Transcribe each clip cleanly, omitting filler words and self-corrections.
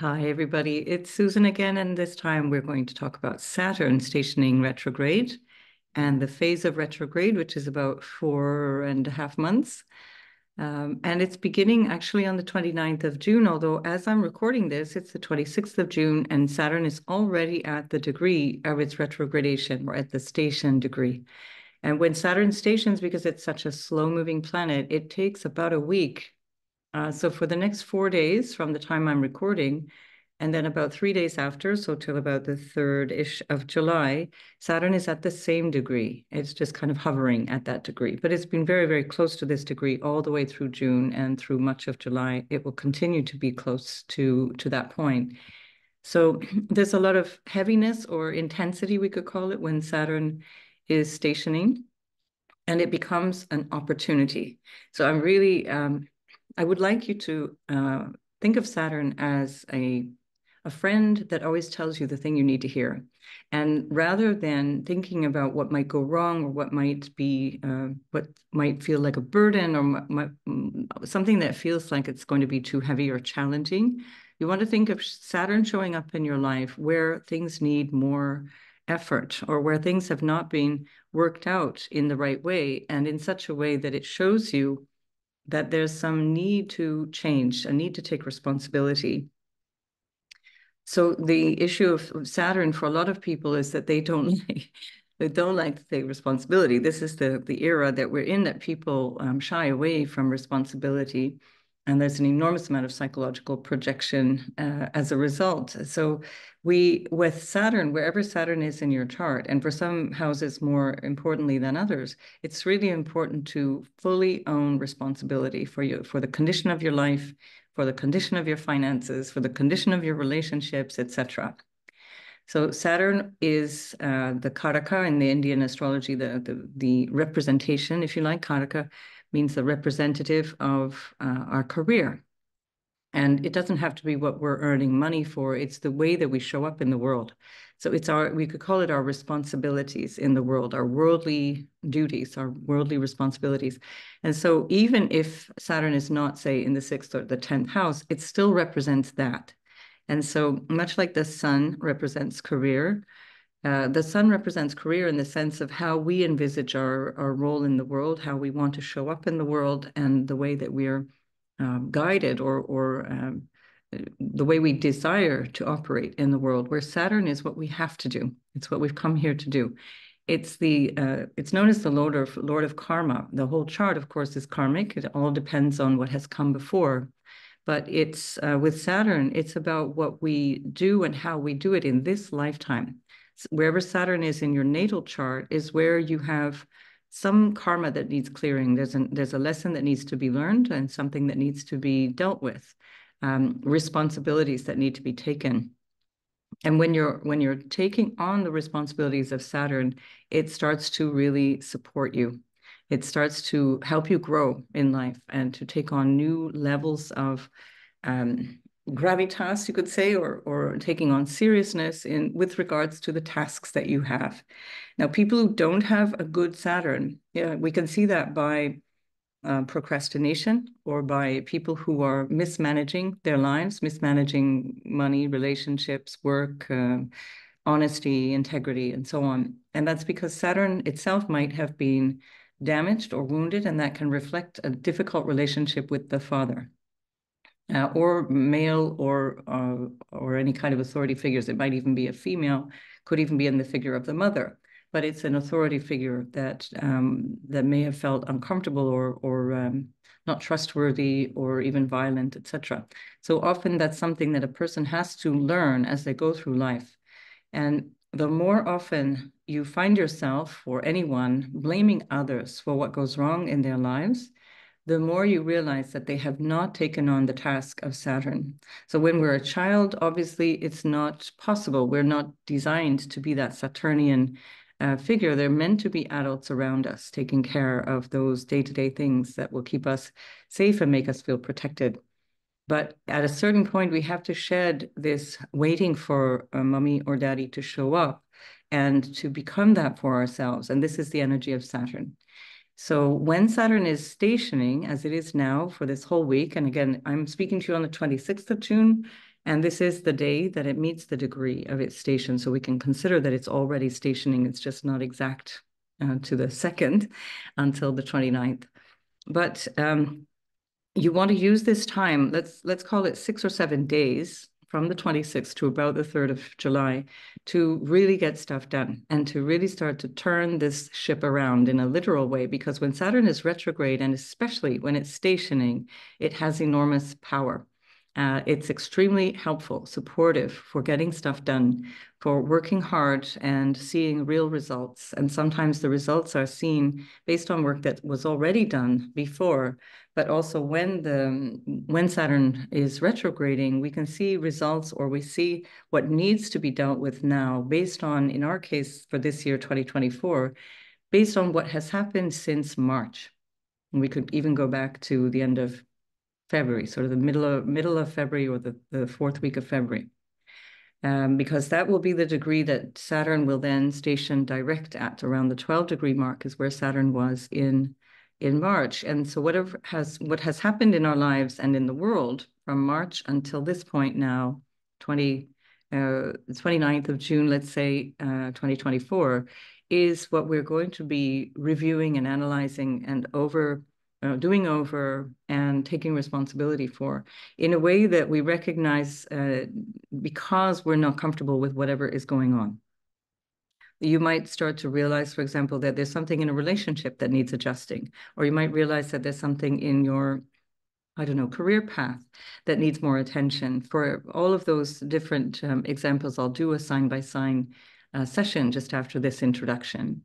Hi, everybody. It's Susan again, and this time we're going to talk about Saturn stationing retrograde and the phase of retrograde, which is about 4.5 months. And it's beginning actually on the 29th of June, although as I'm recording this, it's the 26th of June, and Saturn is already at the degree of its retrogradation, or at the station degree. And when Saturn stations, because it's such a slow-moving planet, it takes about a week. So for the next 4 days from the time I'm recording, and then about 3 days after, so till about the 3rd-ish of July, Saturn is at the same degree. It's just kind of hovering at that degree. But it's been very, very close to this degree all the way through June and through much of July. It will continue to be close to that point. So there's a lot of heaviness or intensity, we could call it, when Saturn is stationing, and it becomes an opportunity. So I'm really I would like you to think of Saturn as a friend that always tells you the thing you need to hear. And rather than thinking about what might go wrong or what might be, what might feel like a burden or something that feels like it's going to be too heavy or challenging, you want to think of Saturn showing up in your life where things need more effort or where things have not been worked out in the right way and in such a way that it shows you that there's some need to change, a need to take responsibility. So the issue of Saturn for a lot of people is that they don't like to take responsibility. This is the era that we're in, that people shy away from responsibility. And there's an enormous amount of psychological projection as a result. So with Saturn, wherever Saturn is in your chart, and for some houses more importantly than others, it's really important to fully own responsibility for you, for the condition of your life, for the condition of your finances, for the condition of your relationships, etc. So Saturn is the Karaka in the Indian astrology, the representation, if you like. Karaka means the representative of our career. And it doesn't have to be what we're earning money for. It's the way that we show up in the world. So we could call it our responsibilities in the world, our worldly duties, our worldly responsibilities. And so even if Saturn is not, say, in the 6th or the 10th house, it still represents that. And so much like the sun represents career, the sun represents career in the sense of how we envisage our role in the world, how we want to show up in the world, and the way that we're guided or the way we desire to operate in the world, where Saturn is what we have to do. It's what we've come here to do. It's known as the Lord of Karma. The whole chart, of course, is karmic. It all depends on what has come before. But it's with Saturn, it's about what we do and how we do it in this lifetime. Wherever Saturn is in your natal chart is where you have some karma that needs clearing. There's a lesson that needs to be learned and something that needs to be dealt with, responsibilities that need to be taken. And when you're taking on the responsibilities of Saturn, it starts to really support you. It starts to help you grow in life and to take on new levels of gravitas, you could say, or taking on seriousness with regards to the tasks that you have. Now, people who don't have a good Saturn, we can see that by procrastination or by people who are mismanaging their lives, mismanaging money, relationships, work, honesty, integrity, and so on. And that's because Saturn itself might have been damaged or wounded, and that can reflect a difficult relationship with the father. Or male or any kind of authority figures. It might even be a female, could even be in the figure of the mother, but it's an authority figure that may have felt uncomfortable or not trustworthy or even violent, etc. So often that's something that a person has to learn as they go through life. And the more often you find yourself or anyone blaming others for what goes wrong in their lives, the more you realize that they have not taken on the task of Saturn. So when we're a child, obviously it's not possible. We're not designed to be that Saturnian figure. They're meant to be adults around us, taking care of those day-to-day things that will keep us safe and make us feel protected. But at a certain point, we have to shed this waiting for a mommy or daddy to show up and to become that for ourselves. And this is the energy of Saturn. So when Saturn is stationing, as it is now for this whole week, and again, I'm speaking to you on the 26th of June, And this is the day that it meets the degree of its station. So we can consider that it's already stationing. It's just not exact to the second until the 29th. But you want to use this time, let's call it 6 or 7 days from the 26th to about the 3rd of July to really get stuff done and to really start to turn this ship around in a literal way, because when Saturn is retrograde, and especially when it's stationing, it has enormous power. It's extremely helpful, supportive for getting stuff done, for working hard and seeing real results. And sometimes the results are seen based on work that was already done before, but also when Saturn is retrograding, we can see results, or we see what needs to be dealt with now based on, in our case for this year, 2024, based on what has happened since March. And we could even go back to the end of February, sort of the middle of February, or the fourth week of February. Because that will be the degree that Saturn will then station direct at. Around the 12-degree mark is where Saturn was in March. And so what has happened in our lives and in the world from March until this point now, the 29th of June, let's say, 2024, is what we're going to be reviewing and analyzing and doing over and taking responsibility for, in a way that we recognize because we're not comfortable with whatever is going on. You might start to realize, for example, that there's something in a relationship that needs adjusting, or you might realize that there's something in your, I don't know, career path that needs more attention. For all of those different examples, I'll do a sign-by-sign session just after this introduction.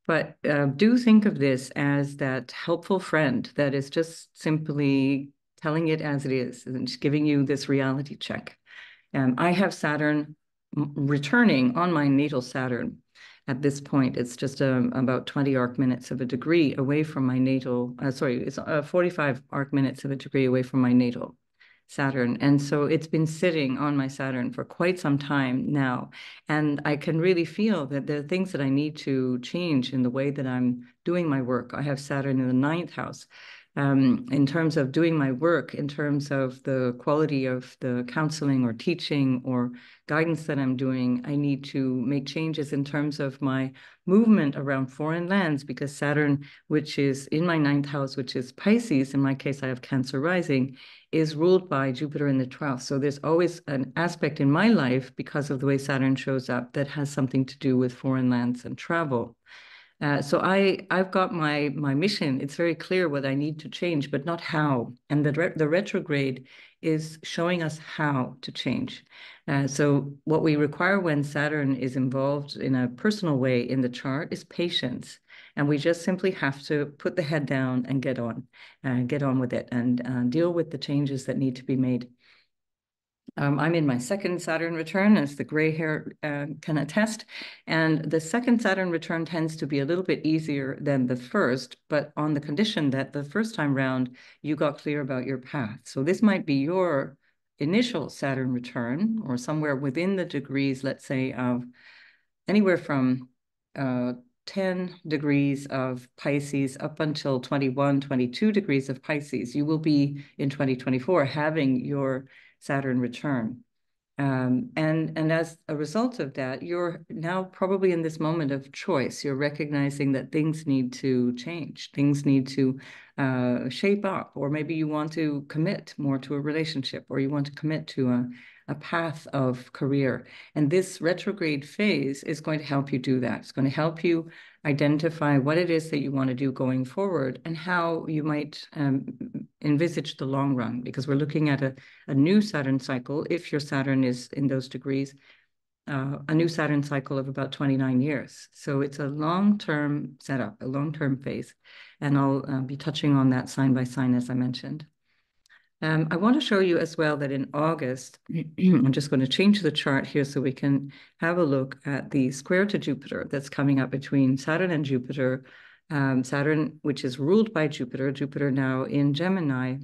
But do think of this as that helpful friend that is just simply telling it as it is and just giving you this reality check. I have Saturn returning on my natal Saturn. At this point, it's just about 20 arc minutes of a degree away from my natal, it's 45 arc minutes of a degree away from my natal Saturn. And so it's been sitting on my Saturn for quite some time now. And I can really feel that there are things that I need to change in the way that I'm doing my work. I have Saturn in the 9th house. In terms of doing my work, in terms of the quality of the counseling or teaching or guidance that I'm doing, I need to make changes in terms of my movement around foreign lands, because Saturn, which is in my 9th house, which is Pisces, in my case, I have Cancer rising, is ruled by Jupiter in the 12th. So there's always an aspect in my life, because of the way Saturn shows up, that has something to do with foreign lands and travel. So I've got my mission. It's very clear what I need to change, but not how. And the retrograde is showing us how to change. So what we require when Saturn is involved in a personal way in the chart is patience. And we just simply have to put the head down and get on with it and deal with the changes that need to be made. I'm in my second Saturn return, as the gray hair can attest. And the second Saturn return tends to be a little bit easier than the first, but on the condition that the first time round, you got clear about your path. So this might be your initial Saturn return, or somewhere within the degrees, let's say, of anywhere from 10 degrees of Pisces up until 21, 22 degrees of Pisces. You will be in 2024 having your Saturn return. And as a result of that, you're now probably in this moment of choice. You're recognizing that things need to change, things need to shape up, or maybe you want to commit more to a relationship, or you want to commit to a path of career. And this retrograde phase is going to help you do that. It's going to help you identify what it is that you want to do going forward and how you might envisage the long run, because we're looking at a new Saturn cycle, if your Saturn is in those degrees, a new Saturn cycle of about 29 years. So it's a long-term setup, a long-term phase. And I'll be touching on that sign by sign, as I mentioned. I want to show you as well that in August, I'm just going to change the chart here so we can have a look at the square to Jupiter that's coming up between Saturn and Jupiter. Saturn, which is ruled by Jupiter now in Gemini,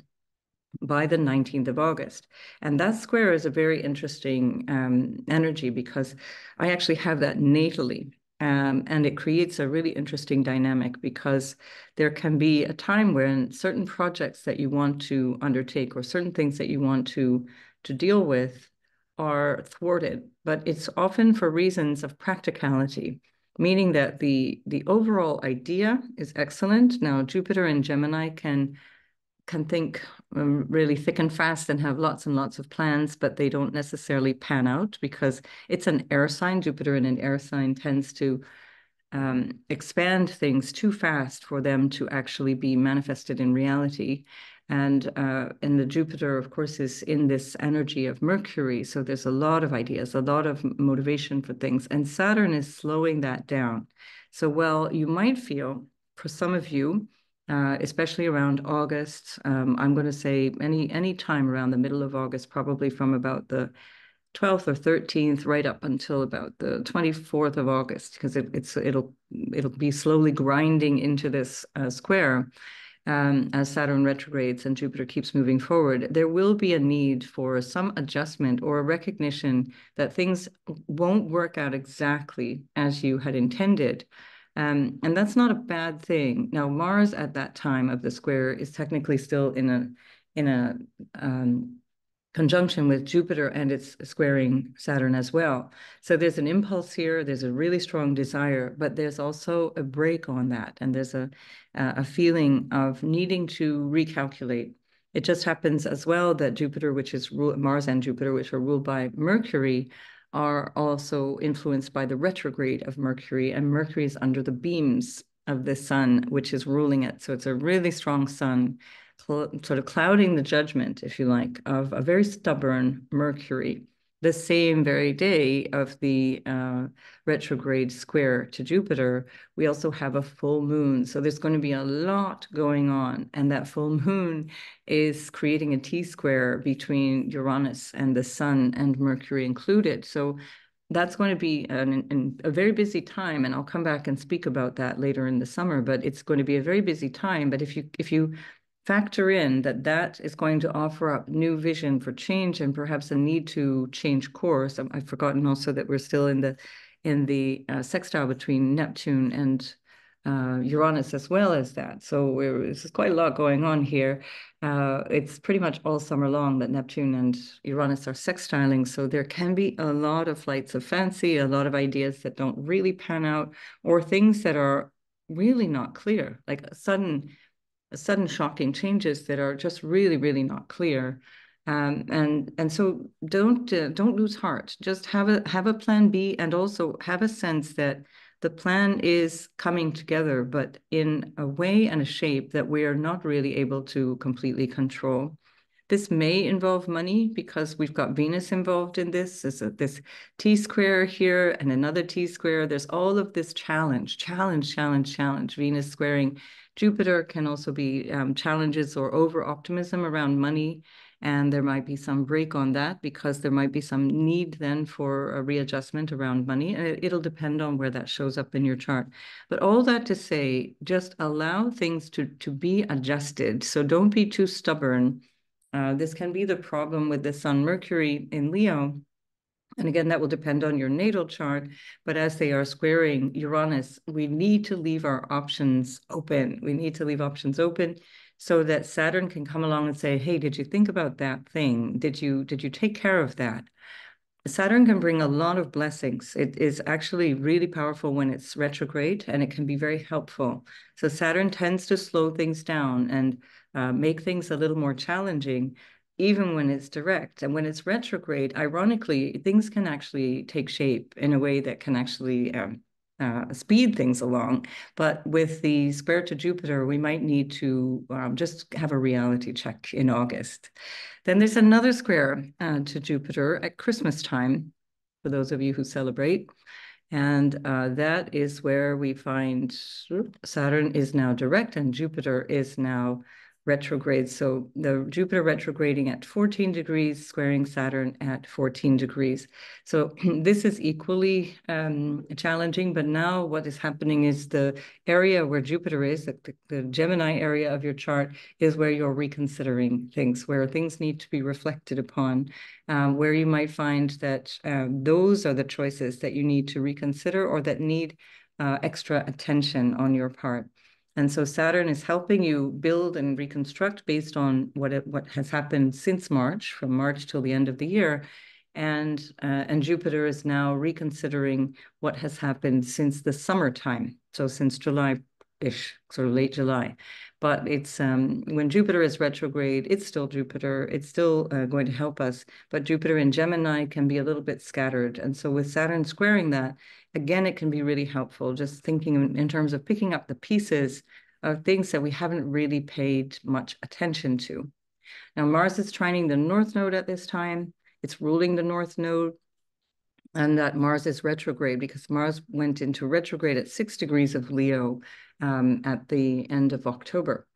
by the 19th of August. And that square is a very interesting energy, because I actually have that natally. And it creates a really interesting dynamic because there can be a time when certain projects that you want to undertake or certain things that you want to deal with are thwarted, but it's often for reasons of practicality, meaning that the overall idea is excellent. Now, Jupiter and Gemini can think really thick and fast and have lots and lots of plans, but they don't necessarily pan out because it's an air sign. Jupiter in an air sign tends to expand things too fast for them to actually be manifested in reality. And the Jupiter, of course, is in this energy of Mercury. So there's a lot of ideas, a lot of motivation for things. And Saturn is slowing that down. So, well, you might feel, for some of you, especially around August, I'm going to say any time around the middle of August, probably from about the 12th or 13th, right up until about the 24th of August, because it'll be slowly grinding into this square as Saturn retrogrades and Jupiter keeps moving forward. There will be a need for some adjustment or a recognition that things won't work out exactly as you had intended. And that's not a bad thing. Now, Mars at that time of the square is technically still in a conjunction with Jupiter, and it's squaring Saturn as well. So there's an impulse here, there's a really strong desire, but there's also a break on that. And there's a feeling of needing to recalculate. It just happens as well that Jupiter, which is Mars and Jupiter, which are ruled by Mercury, are also influenced by the retrograde of Mercury, and Mercury is under the beams of the sun, which is ruling it. So it's a really strong sun, sort of clouding the judgment, if you like, of a very stubborn Mercury. The same very day of the retrograde square to Jupiter, we also have a full moon. So there's going to be a lot going on. And that full moon is creating a T-square between Uranus and the sun and Mercury included. So that's going to be a very busy time, and I'll come back and speak about that later in the summer, but it's going to be a very busy time. But if you factor in that is going to offer up new vision for change and perhaps a need to change course. I've forgotten also that we're still in the sextile between Neptune and Uranus as well as that. So there's quite a lot going on here. It's pretty much all summer long that Neptune and Uranus are sextiling. So there can be a lot of flights of fancy, a lot of ideas that don't really pan out, or things that are really not clear, like sudden shocking changes that are just really, really not clear. And so don't lose heart. Just have a plan B, and also have a sense that the plan is coming together, but in a way and a shape that we are not really able to completely control. This may involve money because we've got Venus involved in this. There's this T-square here and another T-square. There's all of this challenge. Venus squaring Jupiter can also be challenges or over-optimism around money. And there might be some break on that because there might be some need then for a readjustment around money. And it'll depend on where that shows up in your chart. But all that to say, just allow things to be adjusted. So don't be too stubborn. This can be the problem with the Sun Mercury in Leo. And again, that will depend on your natal chart. But as they are squaring Uranus, we need to leave our options open. We need to leave options open so that Saturn can come along and say, hey, did you think about that thing? Did you take care of that? Saturn can bring a lot of blessings. It is actually really powerful when it's retrograde, and it can be very helpful. So Saturn tends to slow things down and make things a little more challenging, even when it's direct. And when it's retrograde, ironically, things can actually take shape in a way that can actually speed things along. But with the square to Jupiter, we might need to just have a reality check in August. Then there's another square to Jupiter at Christmas time, for those of you who celebrate. And that is where we find Saturn is now direct and Jupiter is now retrograde. So the Jupiter retrograding at 14 degrees, squaring Saturn at 14 degrees. So this is equally challenging, but now what is happening is the area where Jupiter is, the Gemini area of your chart, is where you're reconsidering things, where things need to be reflected upon, where you might find that those are the choices that you need to reconsider or that need extra attention on your part. And so Saturn is helping you build and reconstruct based on what has happened since March, from March till the end of the year. And Jupiter is now reconsidering what has happened since the summertime, so since July-ish, sort of late July. But it's when Jupiter is retrograde, it's still Jupiter. It's still going to help us. But Jupiter in Gemini can be a little bit scattered. And so with Saturn squaring that, again, it can be really helpful, just thinking in terms of picking up the pieces of things that we haven't really paid much attention to. Now, Mars is trining the North Node at this time. It's ruling the North Node, and that Mars is retrograde because Mars went into retrograde at 6 degrees of Leo at the end of October.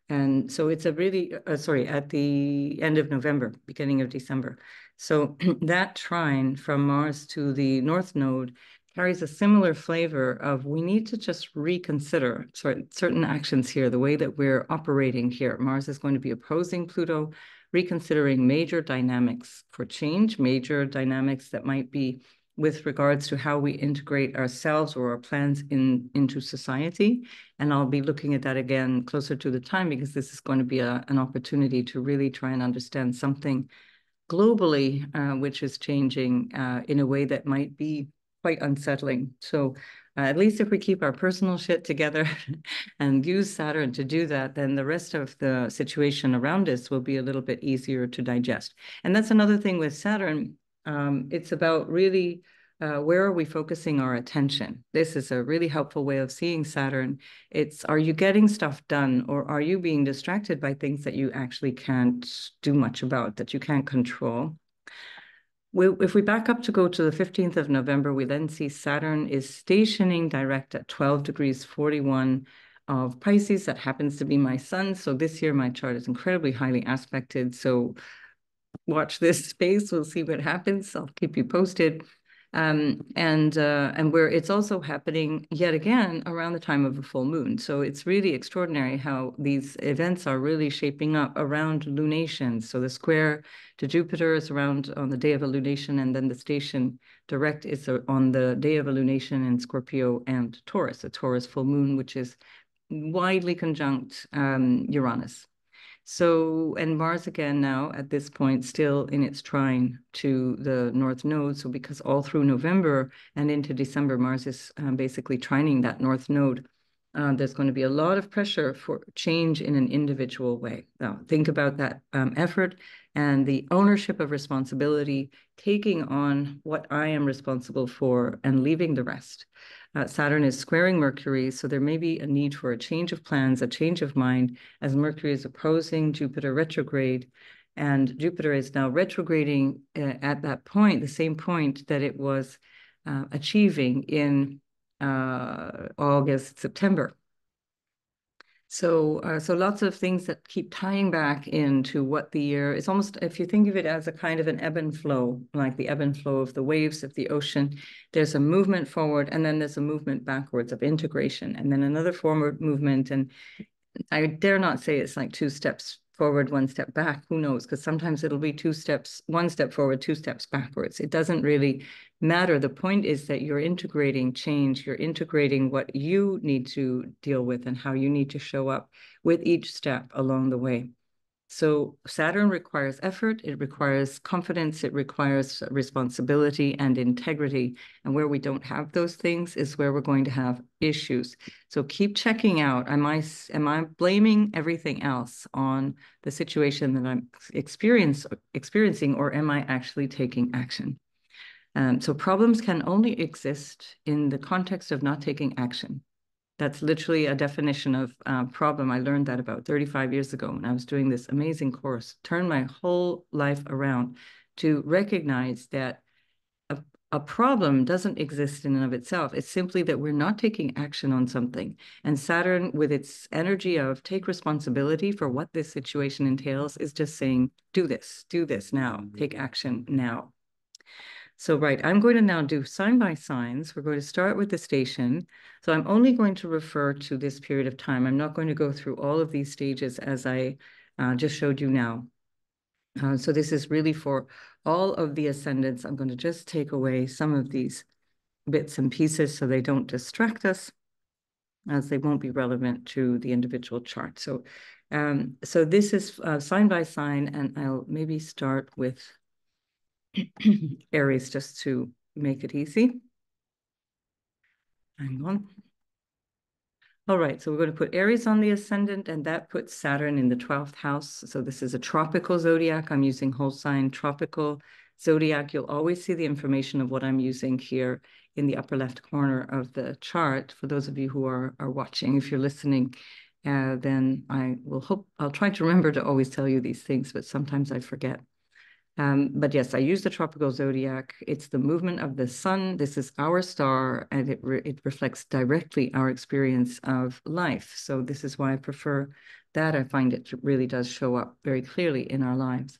And so it's a really, at the end of November, beginning of December. So that trine from Mars to the North Node carries a similar flavor of we need to just reconsider certain actions here, the way that we're operating here. Mars is going to be opposing Pluto, reconsidering major dynamics for change, major dynamics that might be with regards to how we integrate ourselves or our plans into society. And I'll be looking at that again closer to the time because this is going to be an opportunity to really try and understand something globally, which is changing in a way that might be quite unsettling. So at least if we keep our personal shit together and use Saturn to do that, then the rest of the situation around us will be a little bit easier to digest. And that's another thing with Saturn. It's about really where are we focusing our attention? This is a really helpful way of seeing Saturn. It's, are you getting stuff done, or are you being distracted by things that you actually can't do much about, that you can't control? If we back up to go to the 15th of November, we then see Saturn is stationing direct at 12 degrees 41 of Pisces. That happens to be my sun. So this year my chart is incredibly highly aspected. So watch this space. We'll see what happens. I'll keep you posted. And where it's also happening yet again around the time of a full moon. So it's really extraordinary how these events are really shaping up around lunations. So the square to Jupiter is around on the day of a lunation, and then the station direct is on the day of a lunation in Scorpio and Taurus, a Taurus full moon, which is widely conjunct Uranus. So, and Mars again now at this point still in its trine to the North Node. So because all through November and into December, Mars is basically trining that North Node. There's going to be a lot of pressure for change in an individual way. Now, think about that effort and the ownership of responsibility, taking on what I am responsible for and leaving the rest. Saturn is squaring Mercury, so there may be a need for a change of plans, a change of mind, as Mercury is opposing Jupiter retrograde, and Jupiter is now retrograding at that point, the same point that it was achieving in August, September. So lots of things that keep tying back into what the year is. Almost, if you think of it as a kind of an ebb and flow, like the ebb and flow of the waves of the ocean, there's a movement forward and then there's a movement backwards of integration, and then another forward movement. And I dare not say it's like 2 steps forward, 1 step back. Who knows? Because sometimes it'll be 2 steps, 1 step forward, 2 steps backwards. It doesn't really matter. The point is that you're integrating change. You're integrating what you need to deal with and how you need to show up with each step along the way. So Saturn requires effort, it requires confidence, it requires responsibility and integrity. And where we don't have those things is where we're going to have issues. So keep checking out, am I blaming everything else on the situation that I'm experiencing, or am I actually taking action? So problems can only exist in the context of not taking action. That's literally a definition of problem. I learned that about 35 years ago when I was doing this amazing course, turned my whole life around to recognize that a problem doesn't exist in and of itself. It's simply that we're not taking action on something. And Saturn, with its energy of take responsibility for what this situation entails, is just saying, do this now, take action now. So, right, I'm going to now do sign by signs. We're going to start with the station. So I'm only going to refer to this period of time. I'm not going to go through all of these stages as I just showed you now. So this is really for all of the ascendants. I'm going to just take away some of these bits and pieces so they don't distract us, as they won't be relevant to the individual chart. So, so this is sign by sign, and I'll maybe start with Aries just to make it easy. Hang on. All right, so we're going to put Aries on the ascendant, and that puts Saturn in the 12th house. So this is a tropical zodiac. I'm using whole sign tropical zodiac. You'll always see the information of what I'm using here in the upper left corner of the chart. For those of you who are watching, if you're listening, then I'll try to remember to always tell you these things, but sometimes I forget. But yes, I use the tropical zodiac. It's the movement of the sun. This is our star, and it reflects directly our experience of life. So this is why I prefer that. I find it really does show up very clearly in our lives.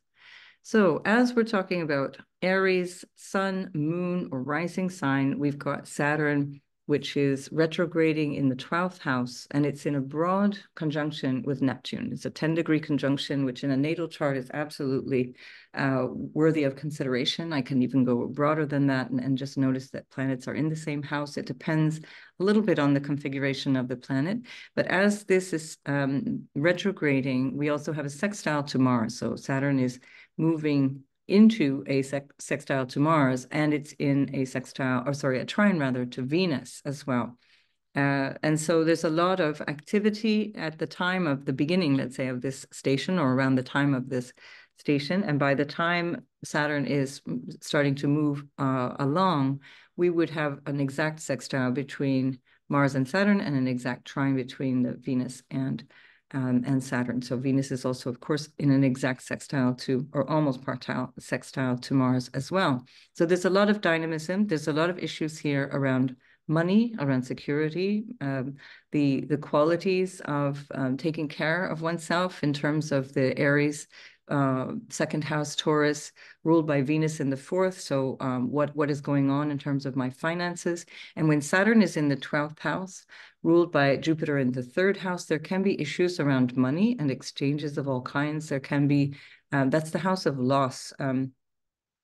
So as we're talking about Aries, sun, moon, or rising sign, we've got Saturn, which is retrograding in the 12th house, and it's in a broad conjunction with Neptune. It's a 10-degree conjunction, which in a natal chart is absolutely worthy of consideration. I can even go broader than that and just notice that planets are in the same house. It depends a little bit on the configuration of the planet. But as this is retrograding, we also have a sextile to Mars. So Saturn is moving into a sextile to Mars, and it's in a a trine rather, to Venus as well. And so there's a lot of activity at the time of the beginning, let's say, of this station, or around the time of this station. And by the time Saturn is starting to move along, we would have an exact sextile between Mars and Saturn, and an exact trine between the Venus and Saturn. So Venus is also, of course, in an exact sextile to, or almost partile sextile to Mars as well. So there's a lot of dynamism. There's a lot of issues here around money, around security, the qualities of taking care of oneself in terms of the Aries second house Taurus, ruled by Venus in the 4th. So what is going on in terms of my finances? And when Saturn is in the 12th house, ruled by Jupiter in the 3rd house, there can be issues around money and exchanges of all kinds. There can be, that's the house of loss.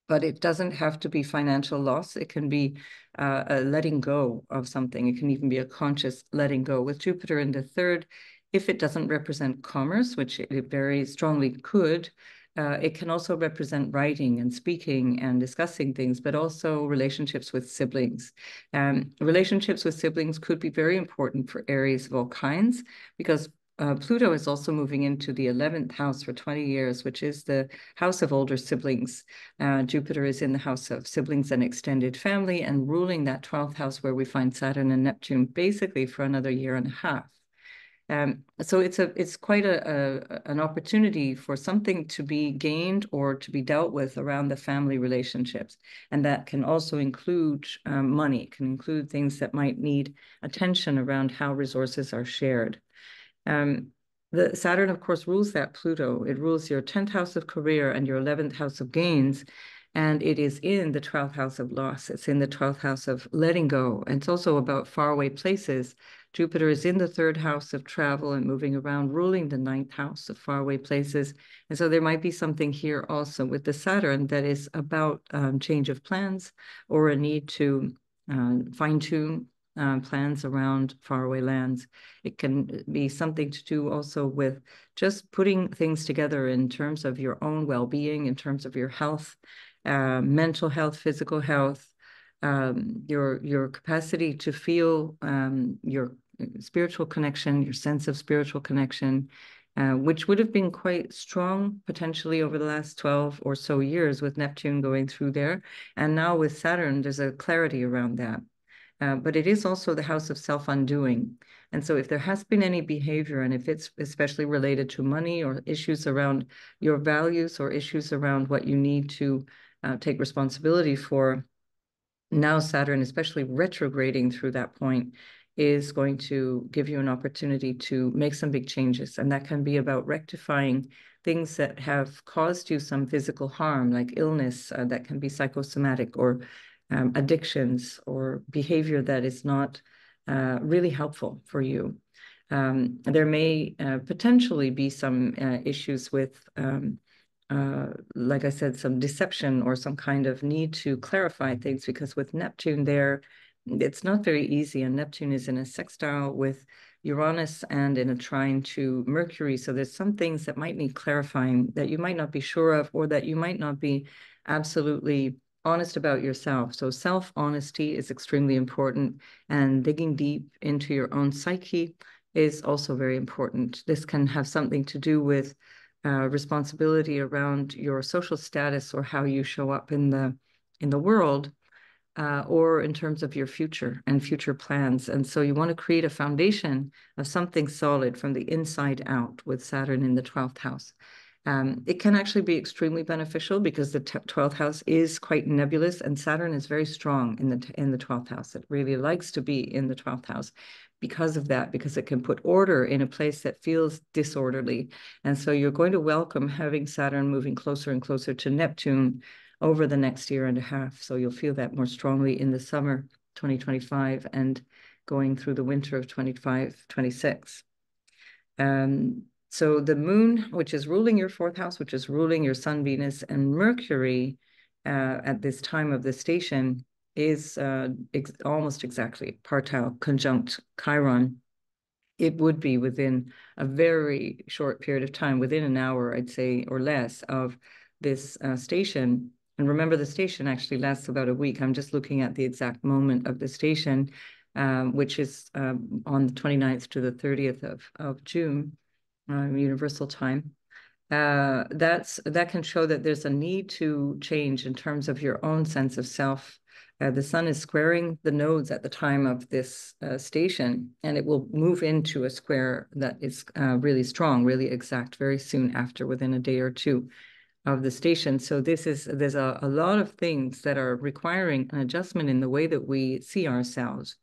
But it doesn't have to be financial loss. It can be a letting go of something. It can even be a conscious letting go. With Jupiter in the 3rd, if it doesn't represent commerce, which it very strongly could, it can also represent writing and speaking and discussing things, but also relationships with siblings. Relationships with siblings could be very important for Aries of all kinds, because Pluto is also moving into the 11th house for 20 years, which is the house of older siblings. Jupiter is in the house of siblings and extended family, and ruling that 12th house where we find Saturn and Neptune basically for another year and a half. So it's quite an opportunity for something to be gained or to be dealt with around the family relationships. And that can also include money, can include things that might need attention around how resources are shared. The Saturn, of course, rules that Pluto. It rules your 10th house of career and your 11th house of gains. And it is in the 12th house of loss. It's in the 12th house of letting go. And it's also about faraway places. Jupiter is in the 3rd house of travel and moving around, ruling the 9th house of faraway places. And so there might be something here also with the Saturn that is about change of plans, or a need to fine-tune plans around faraway lands. It can be something to do also with just putting things together in terms of your own well-being, in terms of your health, mental health, physical health, your capacity to feel your spiritual connection, your sense of spiritual connection, which would have been quite strong potentially over the last 12 or so years with Neptune going through there. And now with Saturn, there's a clarity around that. But it is also the house of self-undoing. And so if there has been any behavior, and if it's especially related to money or issues around your values or issues around what you need to take responsibility for, now Saturn, especially retrograding through that point, is going to give you an opportunity to make some big changes. And that can be about rectifying things that have caused you some physical harm, like illness, that can be psychosomatic, or addictions, or behavior that is not really helpful for you. There may potentially be some issues with like I said, some deception or some kind of need to clarify things, because with Neptune there, it's not very easy. And Neptune is in a sextile with Uranus and in a trine to Mercury. So there's some things that might need clarifying that you might not be sure of, or that you might not be absolutely honest about yourself. So self-honesty is extremely important, and digging deep into your own psyche is also very important. This can have something to do with responsibility around your social status, or how you show up in the world, or in terms of your future and future plans. And so you want to create a foundation of something solid from the inside out with Saturn in the 12th house. It can actually be extremely beneficial, because the 12th house is quite nebulous, and Saturn is very strong in the 12th house. It really likes to be in the 12th house because of that, because it can put order in a place that feels disorderly. And so you're going to welcome having Saturn moving closer and closer to Neptune over the next year and a half. So you'll feel that more strongly in the summer 2025 and going through the winter of 25-26. So the moon, which is ruling your 4th house, which is ruling your Sun, Venus, and Mercury at this time of the station, is almost exactly partile conjunct Chiron. It would be within a very short period of time, within an hour, I'd say, or less, of this station. And remember, the station actually lasts about a week. I'm just looking at the exact moment of the station, which is on the 29th to the 30th of June, universal time. That can show that there's a need to change in terms of your own sense of self. The sun is squaring the nodes at the time of this station, and it will move into a square that is really strong, really exact, very soon after, within a day or two of the station. So there's a lot of things that are requiring an adjustment in the way that we see ourselves,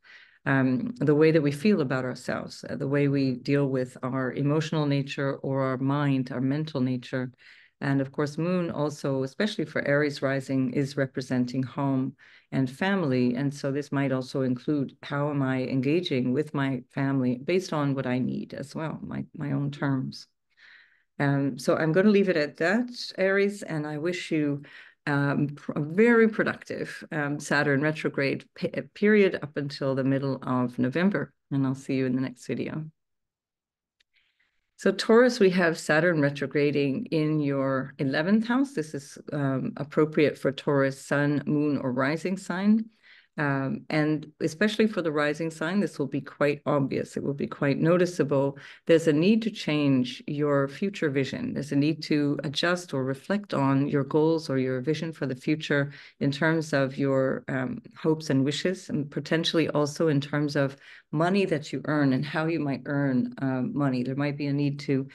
the way that we feel about ourselves, the way we deal with our emotional nature, or our mind, our mental nature. And of course, moon also, especially for Aries rising, is representing home and family. And so this might also include, how am I engaging with my family based on what I need as well, my own terms. So I'm going to leave it at that, Aries, and I wish you a very productive Saturn retrograde period up until the middle of November, and I'll see you in the next video. So Taurus, we have Saturn retrograding in your 11th house. This is appropriate for Taurus sun, moon, or rising sign. And especially for the rising sign, this will be quite obvious. It will be quite noticeable. There's a need to change your future vision. There's a need to adjust or reflect on your goals or your vision for the future in terms of your hopes and wishes, and potentially also in terms of money that you earn and how you might earn money. There might be a need to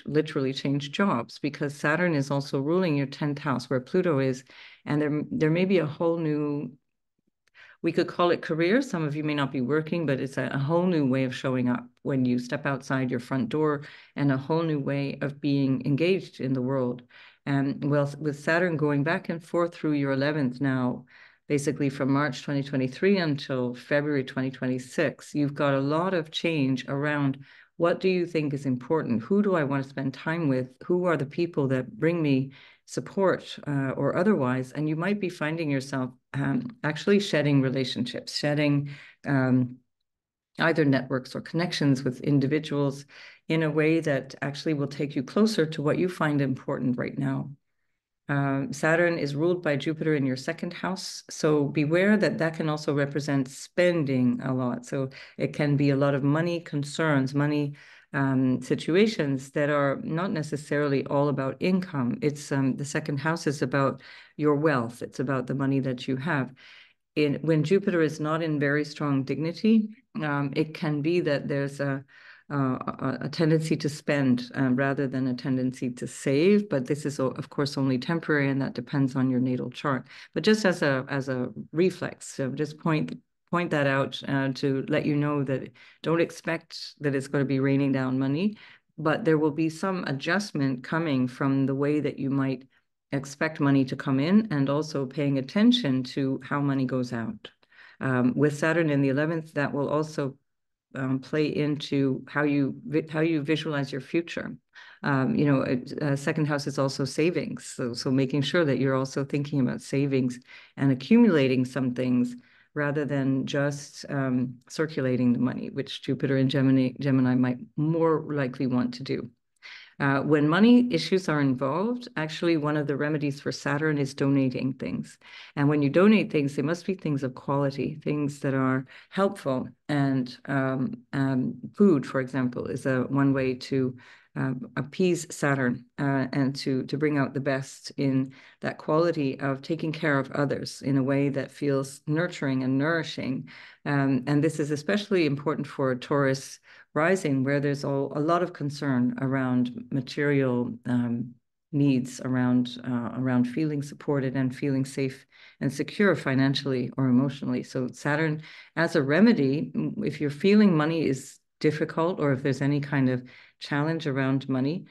literally change jobs, because Saturn is also ruling your 10th house where Pluto is. And there may be a whole new, we could call it career. Some of you may not be working, but it's a whole new way of showing up when you step outside your front door, and a whole new way of being engaged in the world. And well, with Saturn going back and forth through your 11th now, basically from March 2023 until February 2026, you've got a lot of change around what do you think is important? Who do I want to spend time with? Who are the people that bring me support or otherwise? And you might be finding yourself actually shedding relationships, shedding either networks or connections with individuals in a way that actually will take you closer to what you find important right now. Saturn is ruled by Jupiter in your 2nd house. So beware that can also represent spending a lot. So it can be a lot of money concerns, money situations that are not necessarily all about income. It's the 2nd house is about your wealth. It's about the money that you have. When Jupiter is not in very strong dignity, it can be that there's a tendency to spend rather than a tendency to save. But this is, of course, only temporary, and that depends on your natal chart. But just as a reflex, so just point that out to let you know that don't expect that it's going to be raining down money, but there will be some adjustment coming from the way that you might expect money to come in, and also paying attention to how money goes out. With Saturn in the 11th, that will also play into how you visualize your future. Second house is also savings. So making sure that you're also thinking about savings and accumulating some things rather than just circulating the money, which Jupiter and Gemini might more likely want to do. When money issues are involved, actually one of the remedies for Saturn is donating things. And when you donate things, they must be things of quality, things that are helpful. And food, for example, is one way to appease Saturn and to bring out the best in that quality of taking care of others in a way that feels nurturing and nourishing. And this is especially important for Taurus rising, where there's a lot of concern around material needs, around feeling supported and feeling safe and secure financially or emotionally. So Saturn, as a remedy, if you're feeling money is difficult, or if there's any kind of challenge around money,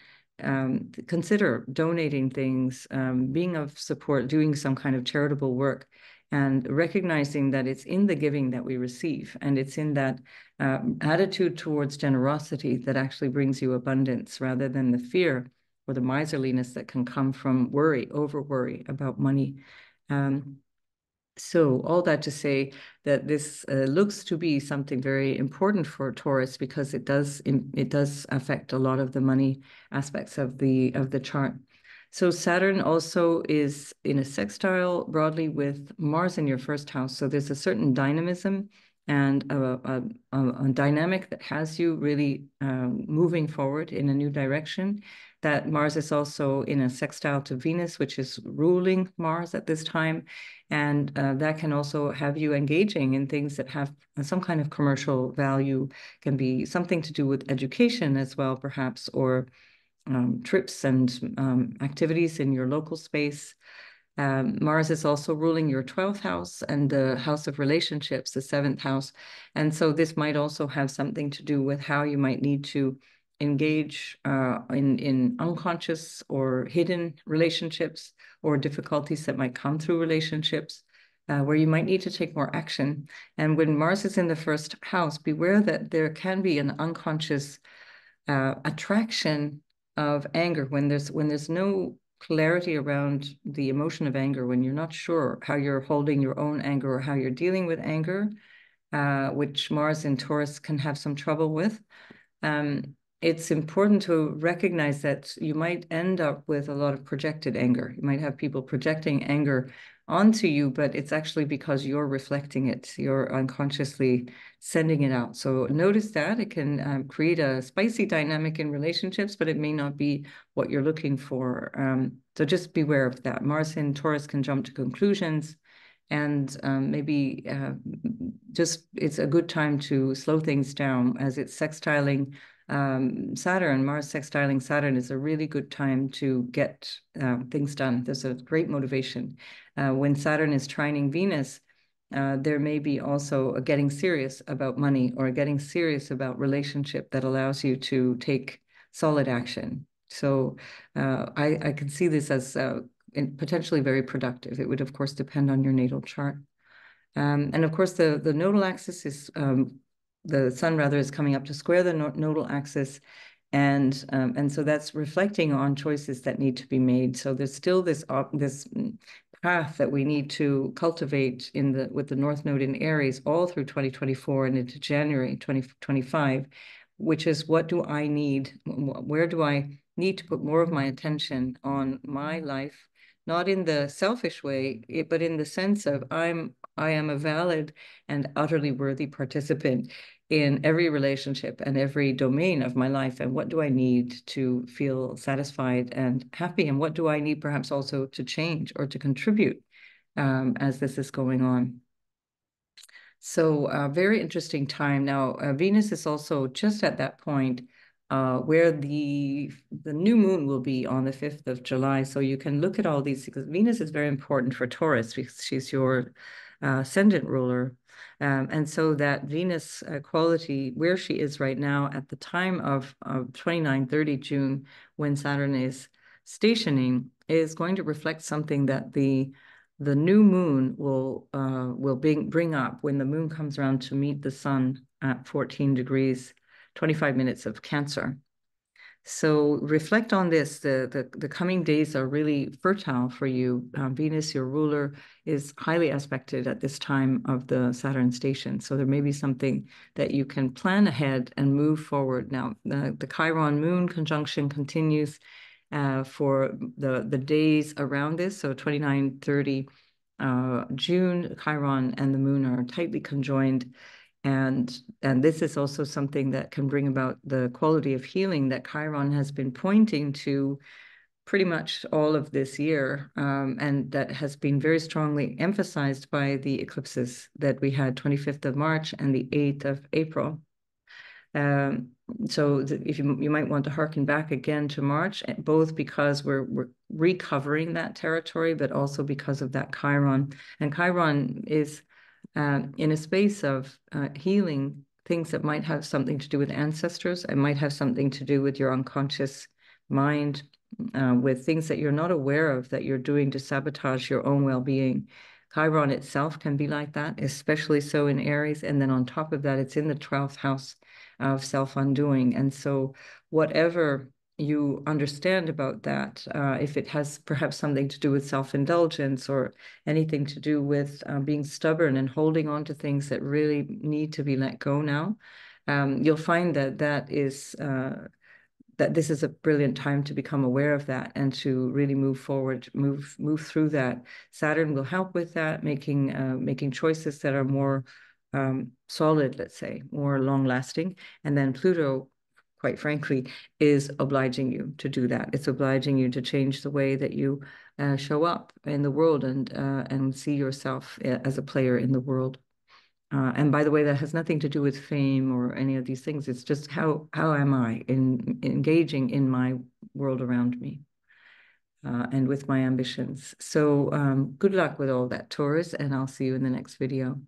consider donating things, being of support, doing some kind of charitable work, and recognizing that it's in the giving that we receive, and it's in that attitude towards generosity that actually brings you abundance, rather than the fear or the miserliness that can come from over worry about money. So all that to say that this looks to be something very important for Taurus, because it does affect a lot of the money aspects of the chart. So Saturn also is in a sextile broadly with Mars in your first house. So there's a certain dynamism and a dynamic that has you really moving forward in a new direction. That Mars is also in a sextile to Venus, which is ruling Mars at this time. And that can also have you engaging in things that have some kind of commercial value, can be something to do with education as well, perhaps, or trips and activities in your local space. Mars is also ruling your 12th house and the house of relationships, the 7th house. And so this might also have something to do with how you might need to engage in unconscious or hidden relationships, or difficulties that might come through relationships, where you might need to take more action. And when Mars is in the first house, beware that there can be an unconscious attraction of anger when there's no clarity around the emotion of anger, when you're not sure how you're holding your own anger or how you're dealing with anger, which Mars in Taurus can have some trouble with. It's important to recognize that you might end up with a lot of projected anger. You might have people projecting anger onto you, but it's actually because you're reflecting it. You're unconsciously sending it out. So notice that it can create a spicy dynamic in relationships, but it may not be what you're looking for. So just beware of that. Mars in Taurus can jump to conclusions, and maybe just it's a good time to slow things down, as it's sextiling Saturn. Mars sextiling Saturn is a really good time to get things done. There's a great motivation. When Saturn is trining Venus, there may be also a getting serious about money or getting serious about relationship that allows you to take solid action. So I can see this as potentially very productive. It would, of course, depend on your natal chart. And of course, the nodal axis is the sun rather is coming up to square the nodal axis, and so that's reflecting on choices that need to be made. So there's still this path that we need to cultivate with the North Node in Aries all through 2024 and into January 2025, which is, what do I need? Where do I need to put more of my attention on my life? Not in the selfish way, but in the sense of I am a valid and utterly worthy participant in every relationship and every domain of my life. And what do I need to feel satisfied and happy? And what do I need perhaps also to change or to contribute as this is going on? So very interesting time. Now, Venus is also just at that point where the new moon will be on the 5th of July. So you can look at all these because Venus is very important for Taurus because she's your ascendant ruler. And so that Venus quality, where she is right now at the time of 29-30 June, when Saturn is stationing, is going to reflect something that the new moon will bring up when the moon comes around to meet the sun at 14 degrees, 25 minutes of Cancer. So reflect on this. The coming days are really fertile for you. Venus, your ruler, is highly aspected at this time of the Saturn station. So there may be something that you can plan ahead and move forward. Now, the Chiron moon conjunction continues for the days around this. So 29-30 June, Chiron and the moon are tightly conjoined. And this is also something that can bring about the quality of healing that Chiron has been pointing to pretty much all of this year, and that has been very strongly emphasized by the eclipses that we had 25th of March and the 8th of April. So if you might want to hearken back again to March, both because we're recovering that territory, but also because of that Chiron. And Chiron is in a space of healing things that might have something to do with ancestors. It might have something to do with your unconscious mind, with things that you're not aware of that you're doing to sabotage your own well-being. Chiron itself can be like that, especially so in Aries. And then on top of that, it's in the 12th house of self-undoing. And so whatever you understand about that, if it has perhaps something to do with self-indulgence or anything to do with being stubborn and holding on to things that really need to be let go now, you'll find that that this is a brilliant time to become aware of that and to really move forward, move through that. Saturn will help with that, making choices that are more solid, let's say, more long-lasting. And then Pluto, quite frankly, is obliging you to do that. It's obliging you to change the way that you show up in the world and see yourself as a player in the world. And by the way, that has nothing to do with fame or any of these things. It's just how am I in engaging in my world around me and with my ambitions. So good luck with all that, Taurus, and I'll see you in the next video.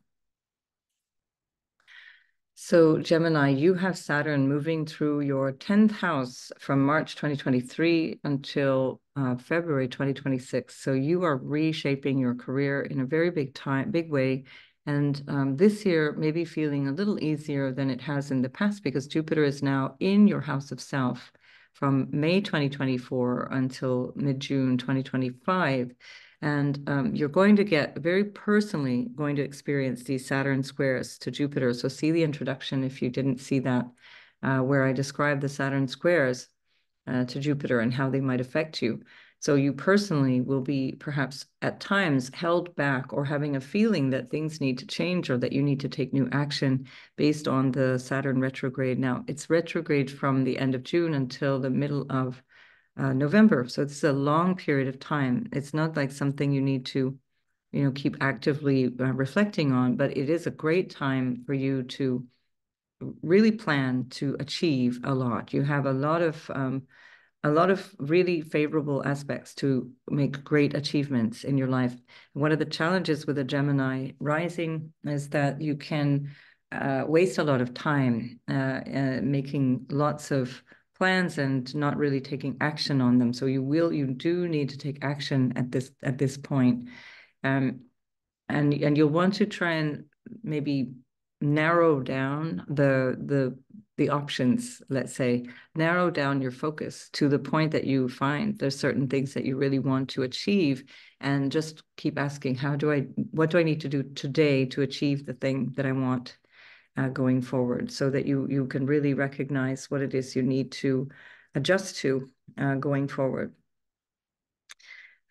So Gemini, you have Saturn moving through your 10th house from March 2023 until February 2026. So you are reshaping your career in a very big way. And this year may be feeling a little easier than it has in the past because Jupiter is now in your house of self from May 2024 until mid-June 2025. And you're going to get very personally going to experience these Saturn squares to Jupiter. So see the introduction if you didn't see that, where I describe the Saturn squares to Jupiter and how they might affect you. So you personally will be perhaps at times held back or having a feeling that things need to change or that you need to take new action based on the Saturn retrograde. Now, it's retrograde from the end of June until the middle of November. So it's a long period of time. It's not like something you need to, keep actively reflecting on, but it is a great time for you to really plan to achieve a lot. You have a lot of really favorable aspects to make great achievements in your life. One of the challenges with a Gemini rising is that you can waste a lot of time making lots of plans and not really taking action on them. So you do need to take action at this point. And you'll want to try and maybe narrow down the options, let's say, narrow down your focus to the point that you find there's certain things that you really want to achieve, and just keep asking, what do I need to do today to achieve the thing that I want going forward, so that you can really recognize what it is you need to adjust to going forward.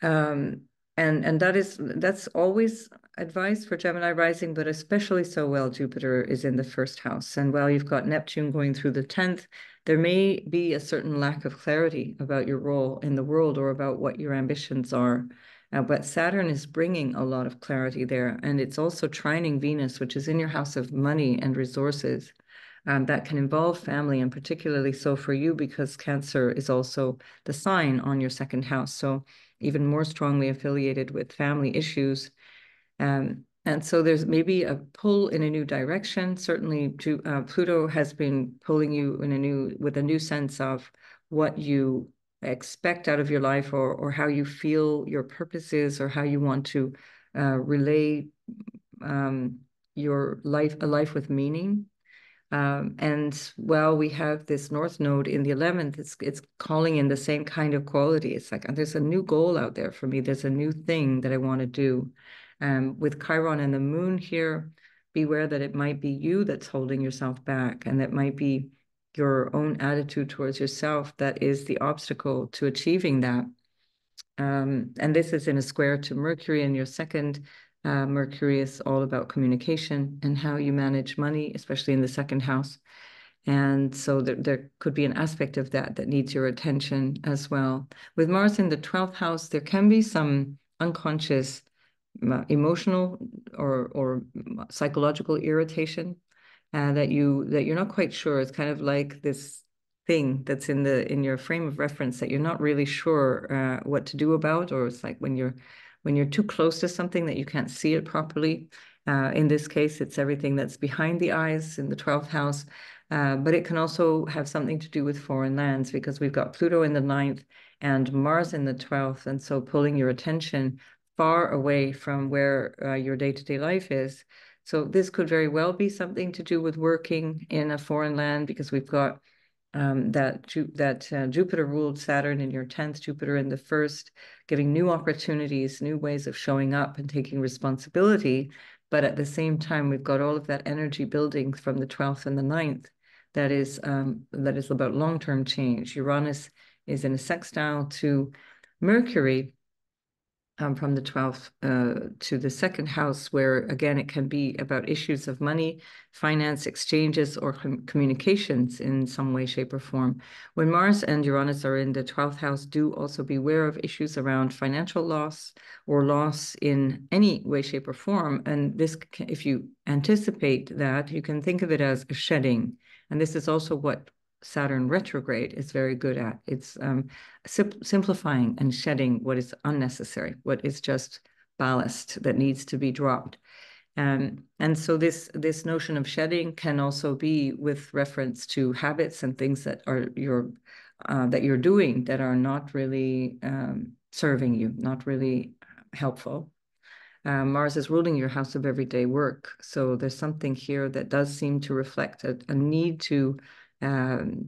And that's always advice for Gemini rising, but especially so while Jupiter is in the first house. And while you've got Neptune going through the 10th, there may be a certain lack of clarity about your role in the world or about what your ambitions are. But Saturn is bringing a lot of clarity there. And it's also trining Venus, which is in your house of money and resources. That can involve family, and particularly so for you because Cancer is also the sign on your second house. So even more strongly affiliated with family issues. And so there's maybe a pull in a new direction. Certainly, Pluto has been pulling you with a new sense of what you expect out of your life, or how you feel your purpose is, or how you want to relay your life, a life with meaning. And while we have this North Node in the 11th, it's calling in the same kind of quality. It's like there's a new goal out there for me. There's a new thing that I want to do. With Chiron and the Moon here, beware that it might be you that's holding yourself back, and that might be your own attitude towards yourself that is the obstacle to achieving that. And this is in a square to Mercury in your second. Mercury is all about communication and how you manage money, especially in the second house. And so there could be an aspect of that needs your attention as well. With Mars in the 12th house, there can be some unconscious emotional or psychological irritation that you're not quite sure. It's kind of like this thing that's in your frame of reference that you're not really sure what to do about, or it's like when you're too close to something that you can't see it properly. In this case, it's everything that's behind the eyes in the 12th house. But it can also have something to do with foreign lands, because we've got Pluto in the 9th and Mars in the 12th. And so pulling your attention far away from where your day-to-day life is. So this could very well be something to do with working in a foreign land, because we've got Jupiter-ruled Saturn in your 10th, Jupiter in the 1st, giving new opportunities, new ways of showing up and taking responsibility. But at the same time, we've got all of that energy building from the 12th and the 9th that is about long-term change. Uranus is in a sextile to Mercury, from the 12th to the second house, where again it can be about issues of money, finance, exchanges, or communications in some way, shape, or form. When Mars and Uranus are in the 12th house, do also beware of issues around financial loss or loss in any way, shape, or form. And this, if you anticipate that, you can think of it as a shedding. And this is also what Saturn retrograde is very good at. It's simplifying and shedding what is unnecessary, what is just ballast that needs to be dropped. And so this notion of shedding can also be with reference to habits and things that you're doing that are not really serving you, not really helpful. Mars is ruling your house of everyday work. So there's something here that does seem to reflect a need to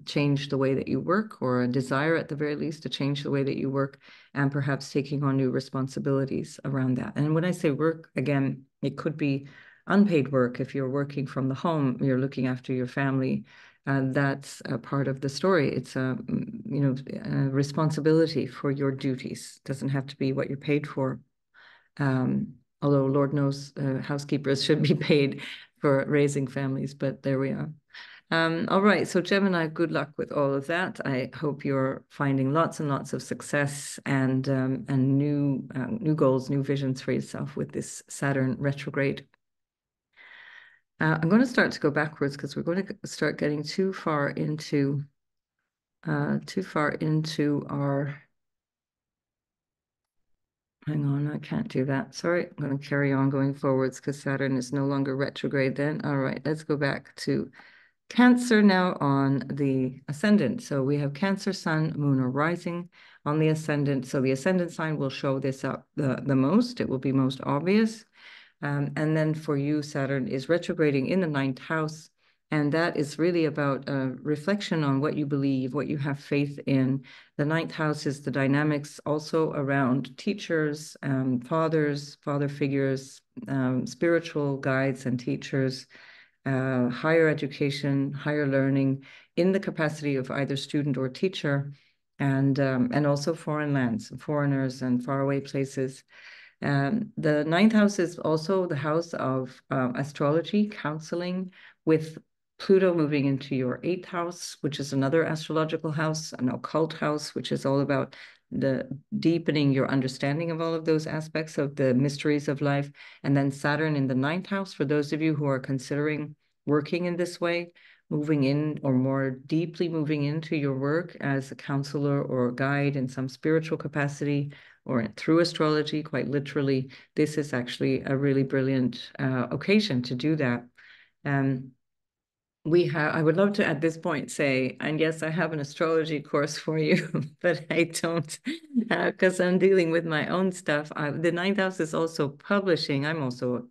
change the way that you work, or a desire at the very least to change the way that you work, and perhaps taking on new responsibilities around that. And when I say work, again, it could be unpaid work. If you're working from the home, you're looking after your family. That's a part of the story. It's a responsibility for your duties. It doesn't have to be what you're paid for. Although Lord knows housekeepers should be paid for raising families, but there we are. All right, so Gemini, good luck with all of that. I hope you're finding lots and lots of success and new goals, new visions for yourself with this Saturn retrograde. I'm going to start to go backwards because we're going to start getting too far into our. Hang on, I can't do that. Sorry, I'm going to carry on going forwards because Saturn is no longer retrograde then. All right, let's go back to Cancer now on the ascendant. So we have Cancer, Sun, Moon, or Rising on the ascendant. So the ascendant sign will show this up the most. It will be most obvious. And then for you, Saturn is retrograding in the 9th house. And that is really about a reflection on what you believe, what you have faith in. The 9th house is the dynamics also around teachers, father figures, spiritual guides and teachers, higher education, higher learning in the capacity of either student or teacher, and also foreign lands, foreigners and faraway places. The 9th house is also the house of astrology, counseling, with Pluto moving into your 8th house, which is another astrological house, an occult house, which is all about the deepening your understanding of all of those aspects of the mysteries of life. And then Saturn in the 9th house, for those of you who are considering working in this way, moving in or more deeply moving into your work as a counselor or a guide in some spiritual capacity or through astrology, quite literally, this is actually a really brilliant occasion to do that. I would love to at this point say, and yes, I have an astrology course for you, but I don't, because I'm dealing with my own stuff. The 9th house is also publishing. I'm also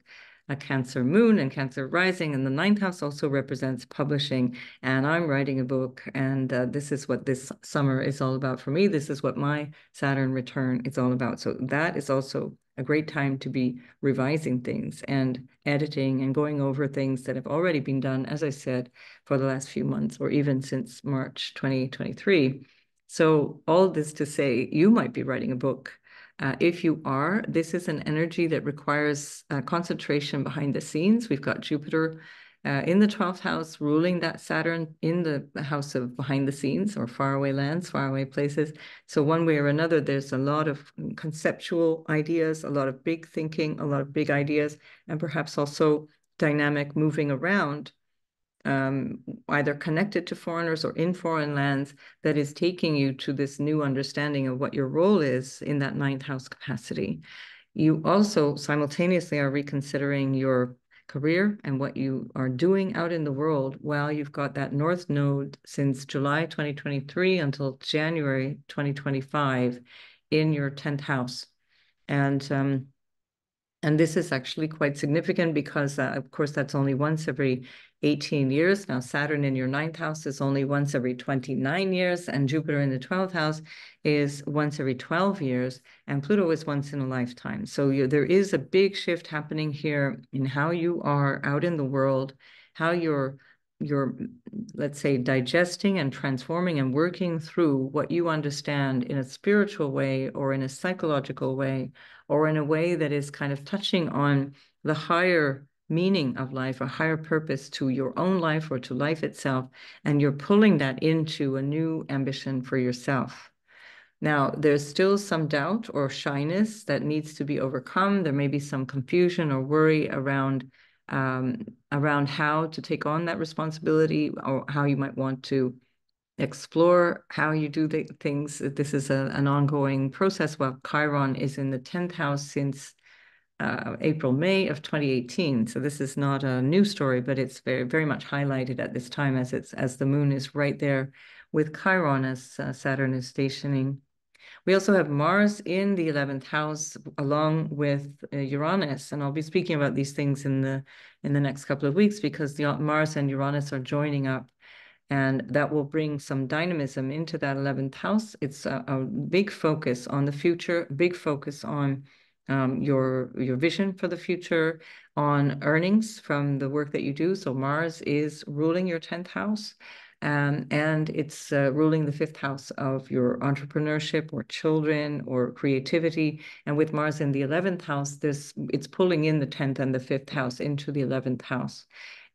a Cancer moon and Cancer rising, and the 9th house also represents publishing. And I'm writing a book, and this is what this summer is all about for me. This is what my Saturn return is all about. So that is also a great time to be revising things and editing and going over things that have already been done, as I said, for the last few months or even since March 2023. So all this to say, you might be writing a book. If you are, this is an energy that requires concentration behind the scenes. We've got Jupiter in the 12th house, ruling that Saturn in the house of behind the scenes or faraway lands, faraway places. So one way or another, there's a lot of conceptual ideas, a lot of big thinking, a lot of big ideas, and perhaps also dynamic moving around, either connected to foreigners or in foreign lands, that is taking you to this new understanding of what your role is in that 9th house capacity. You also simultaneously are reconsidering your career and what you are doing out in the world while you've got that North Node since July 2023 until January 2025 in your 10th house. And this is actually quite significant because, of course, that's only once every 18 years. Now, Saturn in your 9th house is only once every 29 years, and Jupiter in the 12th house is once every 12 years, and Pluto is once in a lifetime. So there is a big shift happening here in how you are out in the world, how you're, let's say, digesting and transforming and working through what you understand in a spiritual way or in a psychological way, or in a way that is kind of touching on the higher meaning of life, a higher purpose to your own life or to life itself, and you're pulling that into a new ambition for yourself. Now, there's still some doubt or shyness that needs to be overcome. There may be some confusion or worry around how to take on that responsibility or how you might want to explore how you do the things. This is an ongoing process. While Chiron is in the 10th house since April, May of 2018. So this is not a new story, but it's very, very much highlighted at this time as the moon is right there with Chiron as Saturn is stationing. We also have Mars in the 11th house along with Uranus, and I'll be speaking about these things in the next couple of weeks because Mars and Uranus are joining up. And that will bring some dynamism into that 11th house. It's a big focus on the future, big focus on your vision for the future, on earnings from the work that you do. So Mars is ruling your 10th house, and it's ruling the 5th house of your entrepreneurship or children or creativity. And with Mars in the 11th house, it's pulling in the 10th and the 5th house into the 11th house.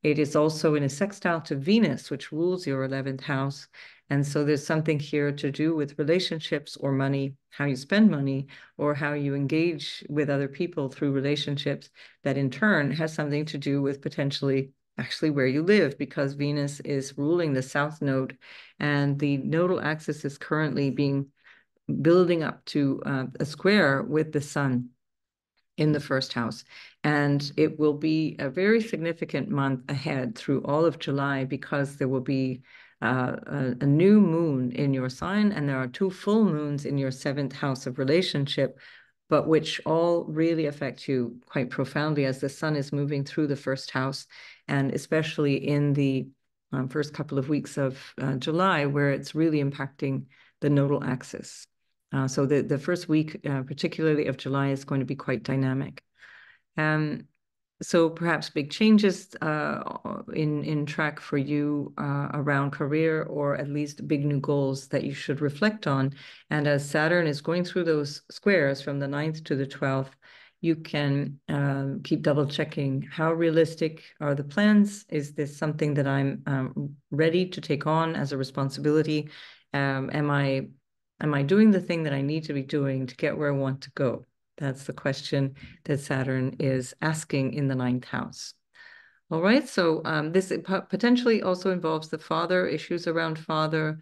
It is also in a sextile to Venus, which rules your 11th house. And so there's something here to do with relationships or money, how you spend money, or how you engage with other people through relationships that in turn has something to do with potentially actually where you live, because Venus is ruling the south node and the nodal axis is currently building up to a square with the sun in the 1st house. And it will be a very significant month ahead through all of July because there will be a new moon in your sign, and there are 2 full moons in your 7th house of relationship, but which all really affect you quite profoundly as the sun is moving through the 1st house, and especially in the first couple of weeks of July, where it's really impacting the nodal axis. So the first week, particularly of July, is going to be quite dynamic. So perhaps big changes in track for you around career, or at least big new goals that you should reflect on. And as Saturn is going through those squares from the 9th to the 12th, you can keep double checking how realistic are the plans. Is this something that I'm ready to take on as a responsibility? Am I Am I doing the thing that I need to be doing to get where I want to go? That's the question that Saturn is asking in the 9th house. All right, so this potentially also involves the father, issues around father,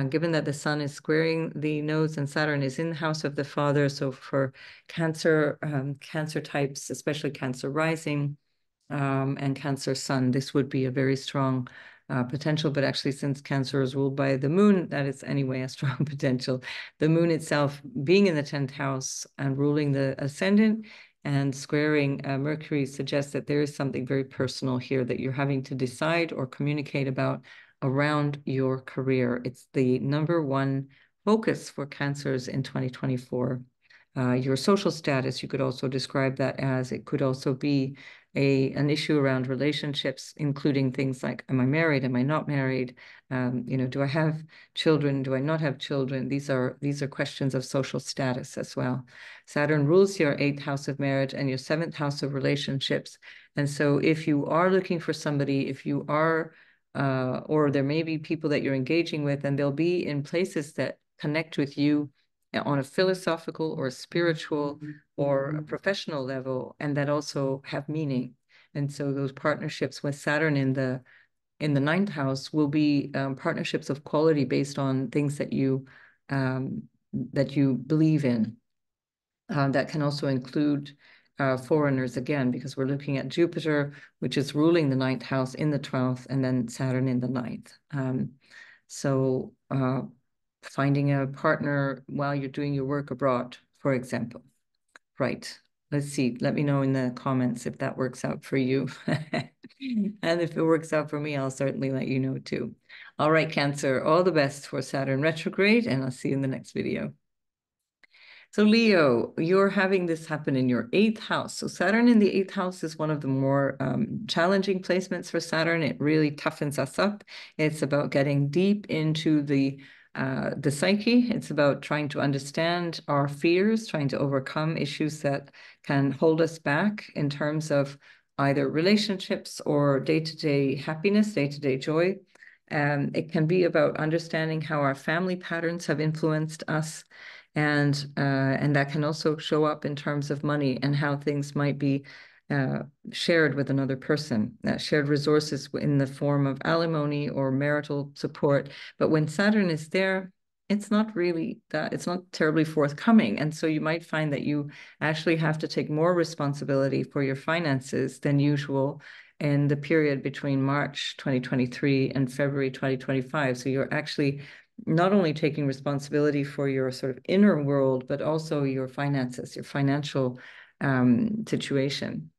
given that the sun is squaring the nodes and Saturn is in the house of the father. So for Cancer, Cancer types, especially Cancer rising and Cancer sun, this would be a very strong potential. But actually, since Cancer is ruled by the moon, that is anyway a strong potential. The moon itself being in the 10th house and ruling the ascendant and squaring Mercury suggests that there is something very personal here that you're having to decide or communicate about around your career. It's the #1 focus for Cancers in 2024. Your social status, you could also describe that as, it could also be an issue around relationships, including things like, am I married? Am I not married? Do I have children? Do I not have children? These are questions of social status as well. Saturn rules your 8th house of marriage and your 7th house of relationships. And so if you are looking for somebody, if you are, or there may be people that you're engaging with, and they'll be in places that connect with you on a philosophical or a spiritual or a professional level, and that also have meaning. And so those partnerships with Saturn in the 9th house will be partnerships of quality based on things that you believe in. That can also include foreigners again, because we're looking at Jupiter, which is ruling the 9th house in the 12th, and then Saturn in the 9th. So finding a partner while you're doing your work abroad, for example. Right. Let's see. Let me know in the comments if that works out for you. And if it works out for me, I'll certainly let you know too. All right, Cancer, all the best for Saturn retrograde, and I'll see you in the next video. So Leo, you're having this happen in your 8th house. So Saturn in the 8th house is one of the more challenging placements for Saturn. It really toughens us up. It's about getting deep into the psyche. It's about trying to understand our fears, trying to overcome issues that can hold us back in terms of either relationships or day-to-day happiness, day-to-day joy. It can be about understanding how our family patterns have influenced us. And that can also show up in terms of money and how things might be shared with another person, shared resources in the form of alimony or marital support. But when Saturn is there, it's not really that, it's not terribly forthcoming. And so you might find that you actually have to take more responsibility for your finances than usual in the period between March 2023 and February 2025. So you're actually not only taking responsibility for your sort of inner world, but also your finances, your financial situation.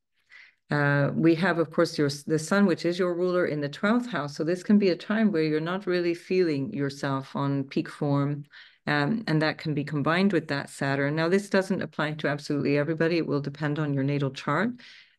We have, of course, the sun, which is your ruler in the 12th house. So this can be a time where you're not really feeling yourself on peak form. And that can be combined with that Saturn. Now, this doesn't apply to absolutely everybody. It will depend on your natal chart.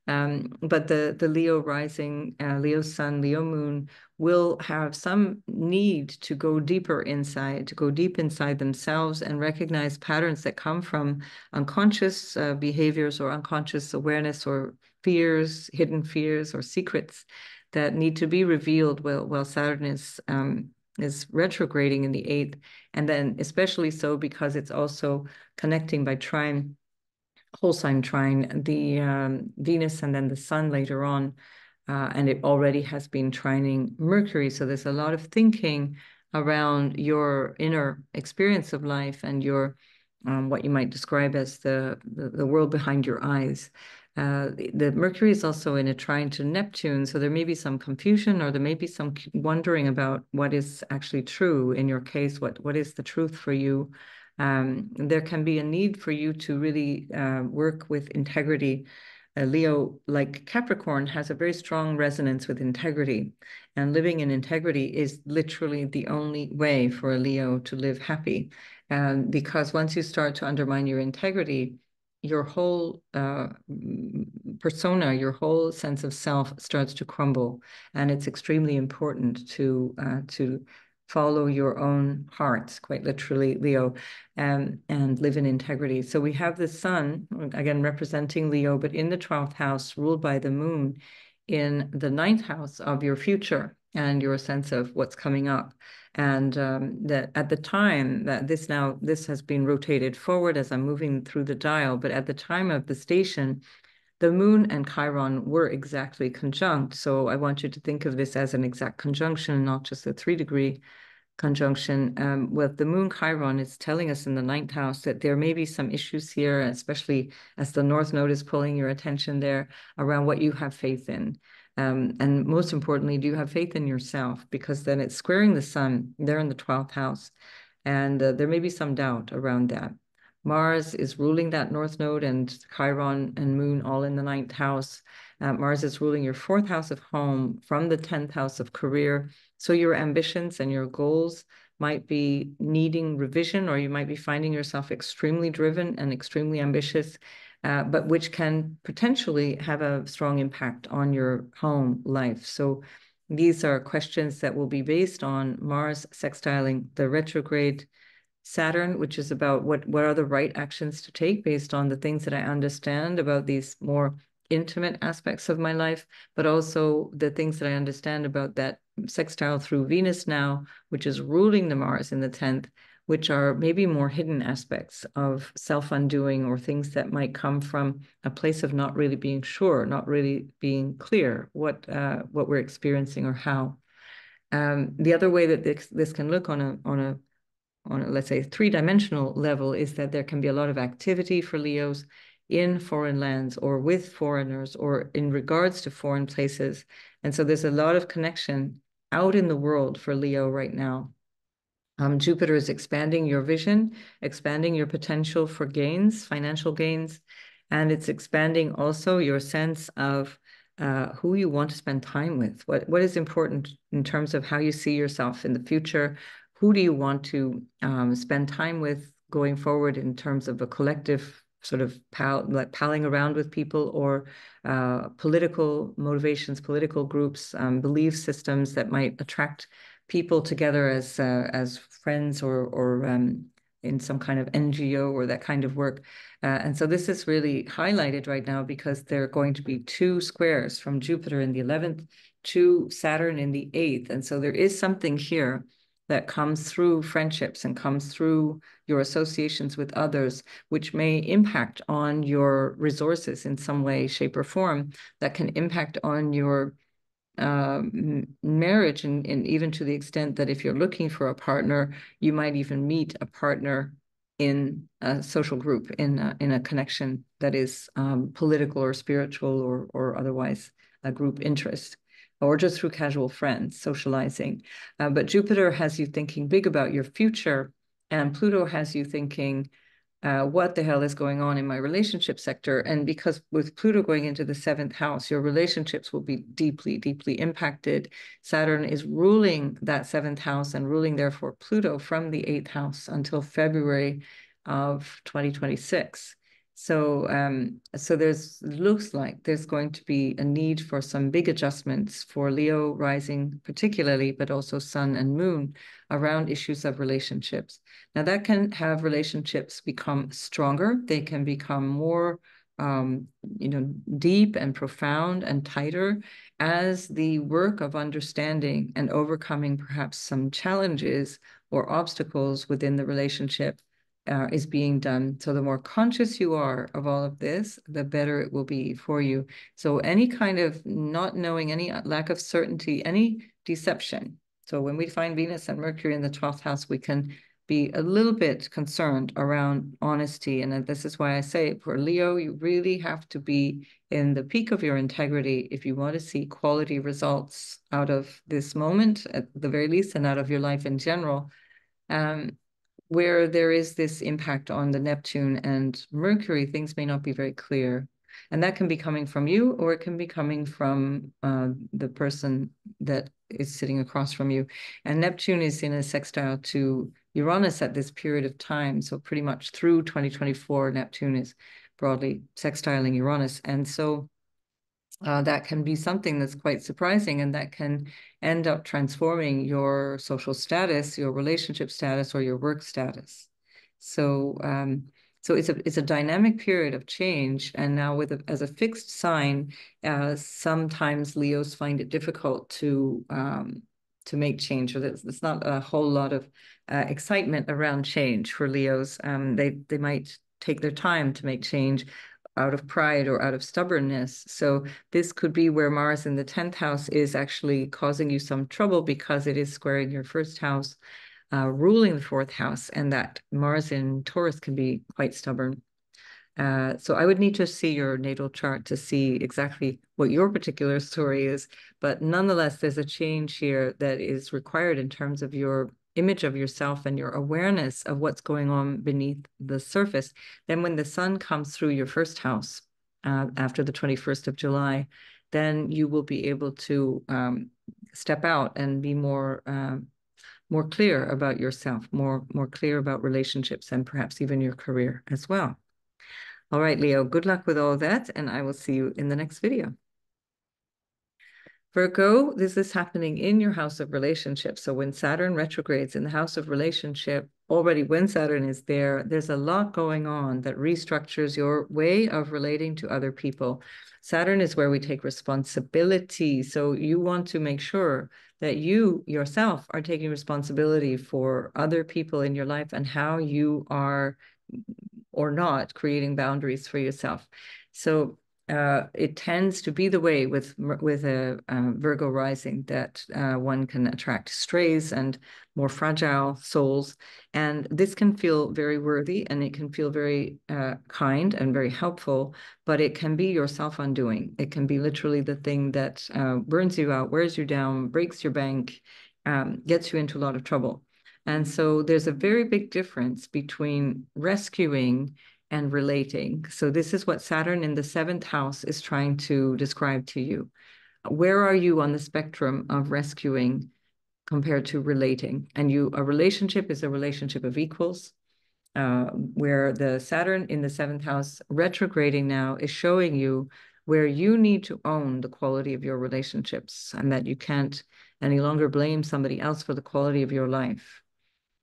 But the Leo rising, Leo sun, Leo moon will have some need to go deeper inside, to go deep inside themselves and recognize patterns that come from unconscious behaviors or unconscious awareness or fears, hidden fears or secrets that need to be revealed while Saturn is retrograding in the 8th. And then especially so because it's also connecting by trine, whole sign trine, the Venus and then the sun later on. And it already has been trining Mercury. So there's a lot of thinking around your inner experience of life and your what you might describe as the world behind your eyes. The Mercury is also in a trine to Neptune, so there may be some confusion or there may be some wondering about what is actually true in your case, what is the truth for you. There can be a need for you to really work with integrity. Leo, like Capricorn, has a very strong resonance with integrity. And living in integrity is literally the only way for a Leo to live happy. Because once you start to undermine your integrity, your whole persona, your whole sense of self starts to crumble. And it's extremely important to follow your own heart, quite literally, Leo, and live in integrity. So we have the sun, again, representing Leo, but in the 12th house, ruled by the moon in the 9th house of your future. and your sense of what's coming up. And that at the time that this has been rotated forward as I'm moving through the dial, but at the time of the station, the moon and Chiron were exactly conjunct. So I want you to think of this as an exact conjunction, not just a 3-degree conjunction. With the moon Chiron, it's telling us in the 9th house that there may be some issues here, especially as the North Node is pulling your attention there around what you have faith in. And most importantly, do you have faith in yourself? Because then it's squaring the sun there in the 12th house. And there may be some doubt around that. Mars is ruling that North Node, and Chiron and Moon all in the 9th house. Mars is ruling your 4th house of home from the 10th house of career. So your ambitions and your goals might be needing revision, or you might be finding yourself extremely driven and extremely ambitious, but which can potentially have a strong impact on your home life. So these are questions that will be based on Mars sextiling the retrograde Saturn, which is about what are the right actions to take based on the things that I understand about these more intimate aspects of my life, but also the things that I understand about that sextile through Venus now, which is ruling the Mars in the 10th, which are maybe more hidden aspects of self-undoing, or things that might come from a place of not really being sure, not really being clear what we're experiencing or how. The other way that this can look on a let's say 3-dimensional level is that there can be a lot of activity for Leos in foreign lands or with foreigners or in regards to foreign places. And so there's a lot of connection out in the world for Leo right now. Jupiter is expanding your vision, expanding your potential for gains, financial gains, and it's expanding also your sense of who you want to spend time with. What is important in terms of how you see yourself in the future? Who do you want to spend time with going forward in terms of a collective sort of palling around with people, or political motivations, political groups, belief systems that might attract people together as friends, or in some kind of NGO or that kind of work. And so this is really highlighted right now because there are going to be 2 squares from Jupiter in the 11th to Saturn in the 8th. And so there is something here that comes through friendships and comes through your associations with others, which may impact on your resources in some way, shape, or form, that can impact on your marriage, and even to the extent that if you're looking for a partner, you might even meet a partner in a social group, in a connection that is political or spiritual, or otherwise a group interest, or just through casual friends socializing. But Jupiter has you thinking big about your future, and Pluto has you thinking, what the hell is going on in my relationship sector? And because with Pluto going into the 7th house, your relationships will be deeply, deeply impacted. Saturn is ruling that 7th house and ruling, therefore, Pluto from the 8th house until February of 2026. So looks like there's going to be a need for some big adjustments for Leo rising particularly, but also Sun and Moon, around issues of relationships. Now that can have relationships become stronger. They can become more, deep and profound and tighter as the work of understanding and overcoming perhaps some challenges or obstacles within the relationship is being done. So the more conscious you are of all of this, the better it will be for you. So any kind of not knowing, any lack of certainty, any deception. So when we find Venus and Mercury in the 12th house, we can be a little bit concerned around honesty. And this is why I say for Leo, you really have to be in the peak of your integrity if you want to see quality results out of this moment, at the very least, and out of your life in general. Where there is this impact on the Neptune and Mercury, things may not be very clear. And that can be coming from you, or it can be coming from the person that is sitting across from you. And Neptune is in a sextile to Uranus at this period of time. So pretty much through 2024, Neptune is broadly sextiling Uranus. And so that can be something that's quite surprising, and that can end up transforming your social status, your relationship status, or your work status. So So it's a dynamic period of change. And now as a fixed sign, sometimes Leos find it difficult to make change. Or there's not a whole lot of excitement around change for Leos. They might take their time to make change out of pride or out of stubbornness. So this could be where Mars in the 10th house is actually causing you some trouble because it is squaring your first house, ruling the 4th house, and that Mars in Taurus can be quite stubborn. So I would need to see your natal chart to see exactly what your particular story is. But nonetheless, there's a change here that is required in terms of your image of yourself and your awareness of what's going on beneath the surface. Then when the sun comes through your first house after the 21st of July, then you will be able to step out and be more clear about yourself, more clear about relationships, and perhaps even your career as well. All right, Leo, good luck with all that, and I will see you in the next video. Virgo, this is happening in your house of relationships. So when Saturn retrogrades in the house of relationship, already when Saturn is there, there's a lot going on that restructures your way of relating to other people. Saturn is where we take responsibility. So you want to make sure that you yourself are taking responsibility for other people in your life and how you are or not creating boundaries for yourself. So it tends to be the way with a Virgo rising that one can attract strays and more fragile souls. And this can feel very worthy, and it can feel very kind and very helpful, but it can be your self-undoing. It can be literally the thing that burns you out, wears you down, breaks your bank, gets you into a lot of trouble. And so there's a very big difference between rescuing and relating. So this is what Saturn in the 7th house is trying to describe to you. Where are you on the spectrum of rescuing compared to relating? And a relationship is a relationship of equals, where the Saturn in the 7th house retrograding now is showing you where you need to own the quality of your relationships and that you can't any longer blame somebody else for the quality of your life.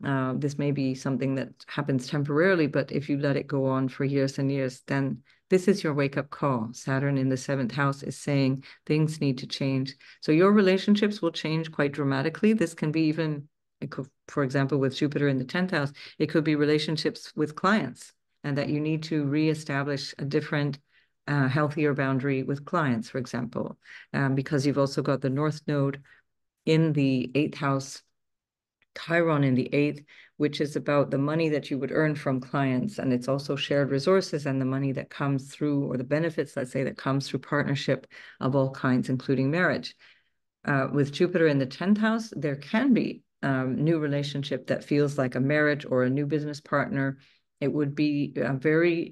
This may be something that happens temporarily, but if you let it go on for years and years, then this is your wake-up call. Saturn in the 7th house is saying things need to change. So your relationships will change quite dramatically. This can be even, for example, with Jupiter in the 10th house, it could be relationships with clients, and that you need to reestablish a different, healthier boundary with clients, for example, because you've also got the North Node in the 8th house, Chiron in the 8th, which is about the money that you would earn from clients. And it's also shared resources and the money that comes through, or the benefits, let's say, that comes through partnership of all kinds, including marriage. With Jupiter in the 10th house, there can be new relationship that feels like a marriage or a new business partner. It would be a very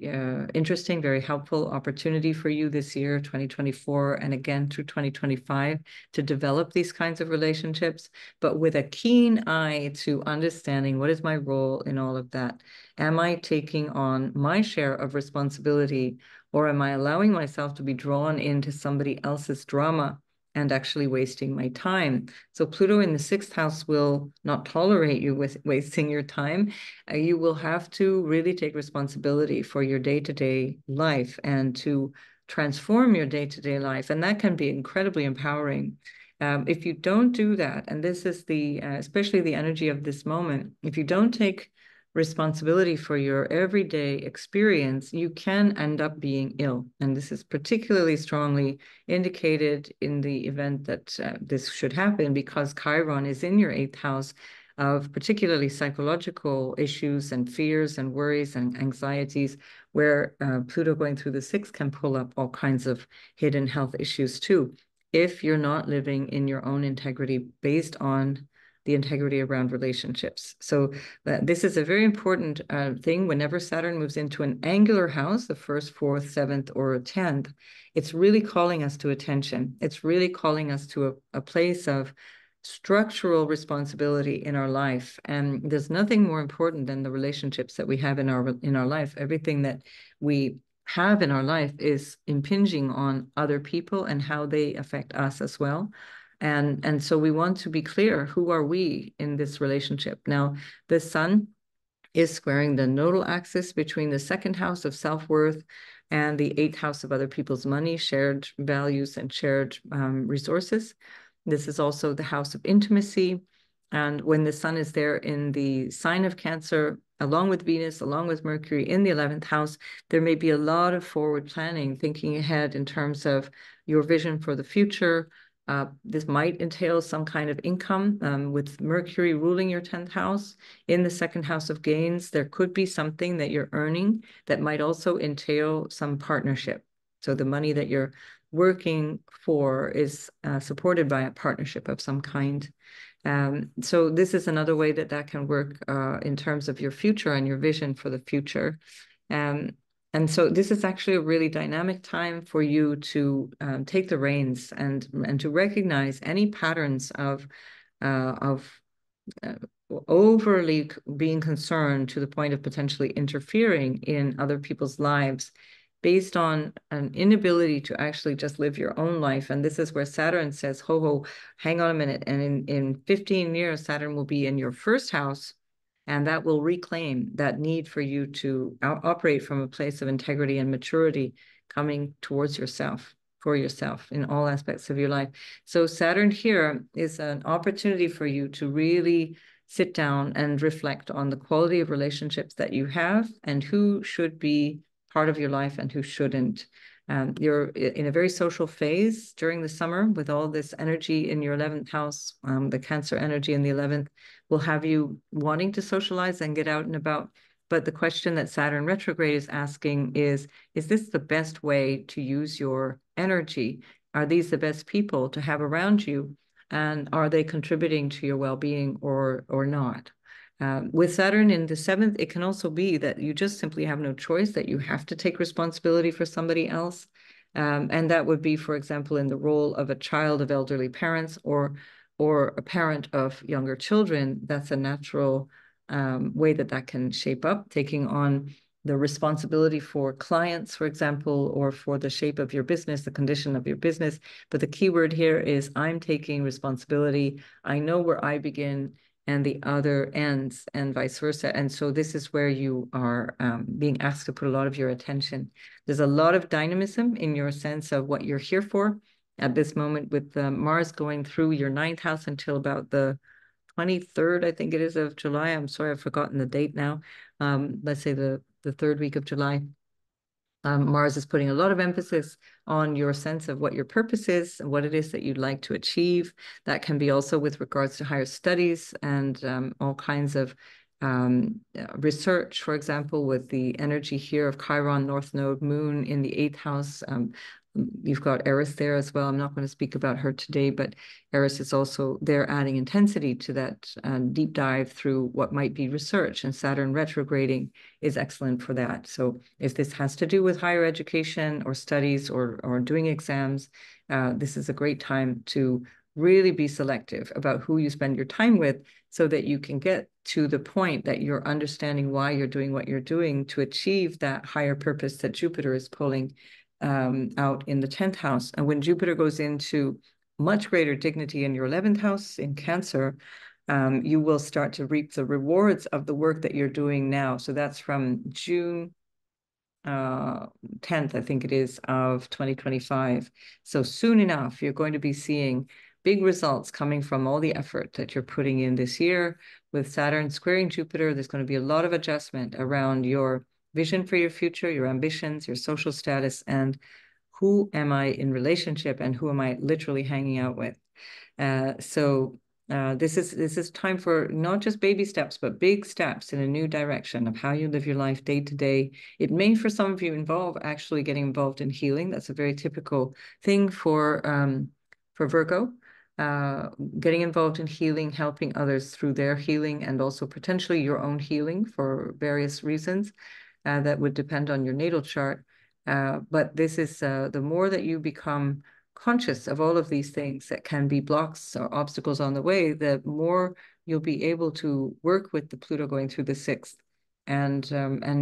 interesting, very helpful opportunity for you this year, 2024, and again through 2025, to develop these kinds of relationships, but with a keen eye to understanding what is my role in all of that. Am I taking on my share of responsibility, or am I allowing myself to be drawn into somebody else's drama and actually wasting my time? So Pluto in the 6th house will not tolerate you with wasting your time. You will have to really take responsibility for your day-to-day life and to transform your day-to-day life. And that can be incredibly empowering. If you don't do that, and this is especially the energy of this moment, if you don't take responsibility for your everyday experience, you can end up being ill. And this is particularly strongly indicated in the event that this should happen, because Chiron is in your 8th house of particularly psychological issues and fears and worries and anxieties, where Pluto going through the 6th can pull up all kinds of hidden health issues too, if you're not living in your own integrity based on the integrity around relationships. So this is a very important thing. Whenever Saturn moves into an angular house, the 1st, 4th, 7th, or 10th, it's really calling us to attention. It's really calling us to a place of structural responsibility in our life. And there's nothing more important than the relationships that we have in our life. Everything that we have in our life is impinging on other people and how they affect us as well. And so we want to be clear, who are we in this relationship? Now, the sun is squaring the nodal axis between the second house of self-worth and the eighth house of other people's money, shared values, and shared resources. This is also the house of intimacy. And when the sun is there in the sign of Cancer, along with Venus, along with Mercury in the 11th house, there may be a lot of forward planning, thinking ahead in terms of your vision for the future. This might entail some kind of income. With Mercury ruling your 10th house in the second house of gains, there could be something that you're earning that might also entail some partnership. So the money that you're working for is supported by a partnership of some kind. So this is another way that that can work in terms of your future and your vision for the future. And so this is actually a really dynamic time for you to take the reins and to recognize any patterns of overly being concerned to the point of potentially interfering in other people's lives based on an inability to actually just live your own life. And this is where Saturn says, ho, ho, hang on a minute. And in 15 years, Saturn will be in your first house, and that will reclaim that need for you to operate from a place of integrity and maturity coming towards yourself, for yourself in all aspects of your life. So Saturn here is an opportunity for you to really sit down and reflect on the quality of relationships that you have and who should be part of your life and who shouldn't. You're in a very social phase during the summer with all this energy in your 11th house. The Cancer energy in the 11th will have you wanting to socialize and get out and about. But the question that Saturn retrograde is asking is this the best way to use your energy? Are these the best people to have around you? And are they contributing to your well-being or not? With Saturn in the 7th, it can also be that you just simply have no choice, that you have to take responsibility for somebody else. And that would be, for example, in the role of a child of elderly parents or a parent of younger children. That's a natural way that that can shape up, taking on the responsibility for clients, for example, or for the shape of your business, the condition of your business. But the key word here is I'm taking responsibility. I know where I begin and the other ends, and vice versa. And so this is where you are being asked to put a lot of your attention. There's a lot of dynamism in your sense of what you're here for at this moment, with Mars going through your 9th house until about the 23rd, I think it is, of July. I'm sorry, I've forgotten the date now. Let's say the 3rd week of July. Mars is putting a lot of emphasis on your sense of what your purpose is and what it is that you'd like to achieve. That can be also with regards to higher studies and all kinds of research, for example, with the energy here of Chiron, North Node, Moon in the 8th house. You've got Eris there as well. I'm not going to speak about her today, but Eris is also there adding intensity to that deep dive through what might be research, and Saturn retrograding is excellent for that. So if this has to do with higher education or studies or doing exams, this is a great time to really be selective about who you spend your time with so that you can get to the point that you're understanding why you're doing what you're doing to achieve that higher purpose that Jupiter is pulling out in the 10th house. And when Jupiter goes into much greater dignity in your 11th house in Cancer, you will start to reap the rewards of the work that you're doing now. So that's from June 10th, I think it is, of 2025. So soon enough, you're going to be seeing big results coming from all the effort that you're putting in this year. With Saturn squaring Jupiter, there's going to be a lot of adjustment around your vision for your future, your ambitions, your social status, and who am I in relationship and who am I literally hanging out with. This is time for not just baby steps, but big steps in a new direction of how you live your life day to day. It may, for some of you, involve actually getting involved in healing. That's a very typical thing for Virgo. Getting involved in healing, helping others through their healing, and also potentially your own healing for various reasons that would depend on your natal chart. But this is the more that you become conscious of all of these things that can be blocks or obstacles on the way, the more you'll be able to work with the Pluto going through the 6th and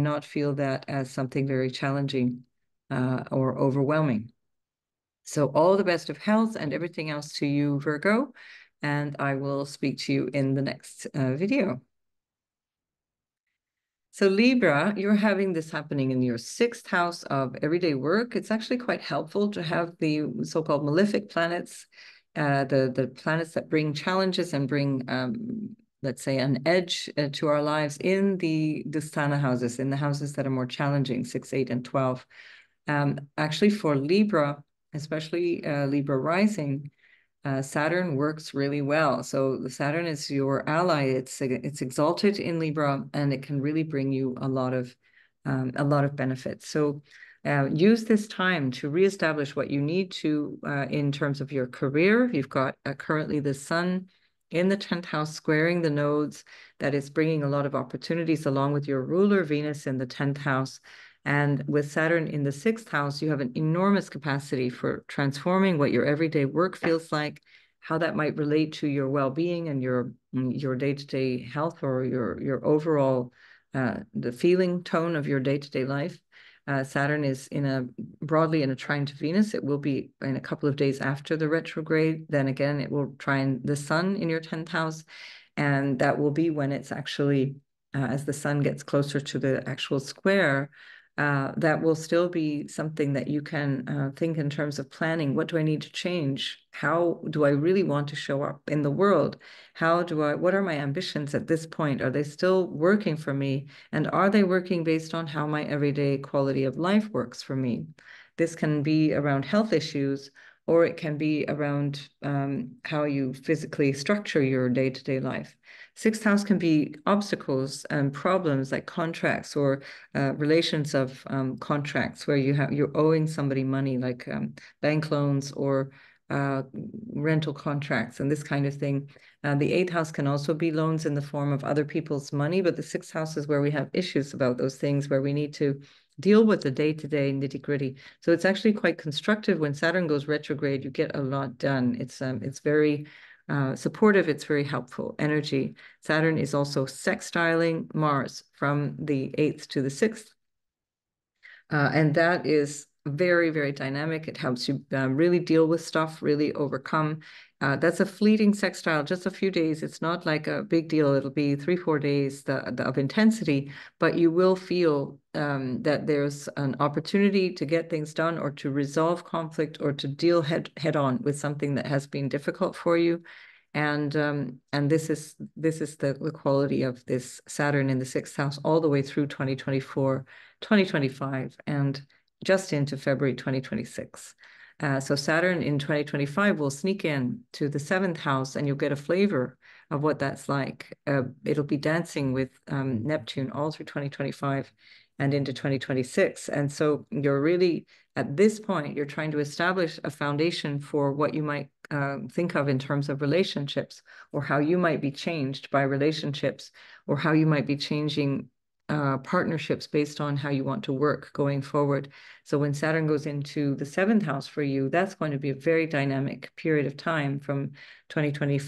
not feel that as something very challenging or overwhelming. So all the best of health and everything else to you, Virgo, and I will speak to you in the next video. So Libra, you're having this happening in your sixth house of everyday work. It's actually quite helpful to have the so-called malefic planets, the planets that bring challenges and bring, let's say, an edge to our lives in the Dusthana houses, in the houses that are more challenging, 6, 8, and 12. Actually, for Libra, especially Libra rising, Saturn works really well. So the Saturn is your ally. It's exalted in Libra, and it can really bring you a lot of benefits. So use this time to reestablish what you need to in terms of your career. You've got currently the Sun in the 10th house squaring the nodes. That is bringing a lot of opportunities along with your ruler Venus in the 10th house. And with Saturn in the 6th house, you have an enormous capacity for transforming what your everyday work feels like, how that might relate to your well-being and your day-to-day health, or your overall the feeling tone of your day-to-day life. Saturn is broadly in a trine to Venus. It will be in a couple of days after the retrograde. Then again, it will trine the Sun in your 10th house. And that will be when it's actually, as the Sun gets closer to the actual square, that will still be something that you can think in terms of planning. What do I need to change? How do I really want to show up in the world? What are my ambitions at this point? Are they still working for me? And are they working based on how my everyday quality of life works for me? This can be around health issues, or it can be around how you physically structure your day-to-day life. Sixth house can be obstacles and problems like contracts or relations of contracts where you're owing somebody money, like bank loans or rental contracts and this kind of thing. The 8th house can also be loans in the form of other people's money, but the 6th house is where we have issues about those things, where we need to deal with the day-to-day nitty-gritty. So it's actually quite constructive when Saturn goes retrograde. You get a lot done. It's very supportive. It's very helpful energy. Saturn is also sextiling Mars from the 8th to the 6th. And that is very, very dynamic. It helps you really deal with stuff, really overcome. That's a fleeting sextile, just a few days. It's not like a big deal. It'll be 3, 4 days of intensity, but you will feel that there's an opportunity to get things done, or to resolve conflict, or to deal head on with something that has been difficult for you. And this is the quality of this Saturn in the 6th house all the way through 2024, 2025, and just into February 2026. So Saturn in 2025 will sneak in to the 7th house, and you'll get a flavor of what that's like. It'll be dancing with Neptune all through 2025 and into 2026. And so you're really, at this point, you're trying to establish a foundation for what you might think of in terms of relationships, or how you might be changed by relationships, or how you might be changing partnerships based on how you want to work going forward. So when Saturn goes into the 7th house for you, that's going to be a very dynamic period of time from 2020.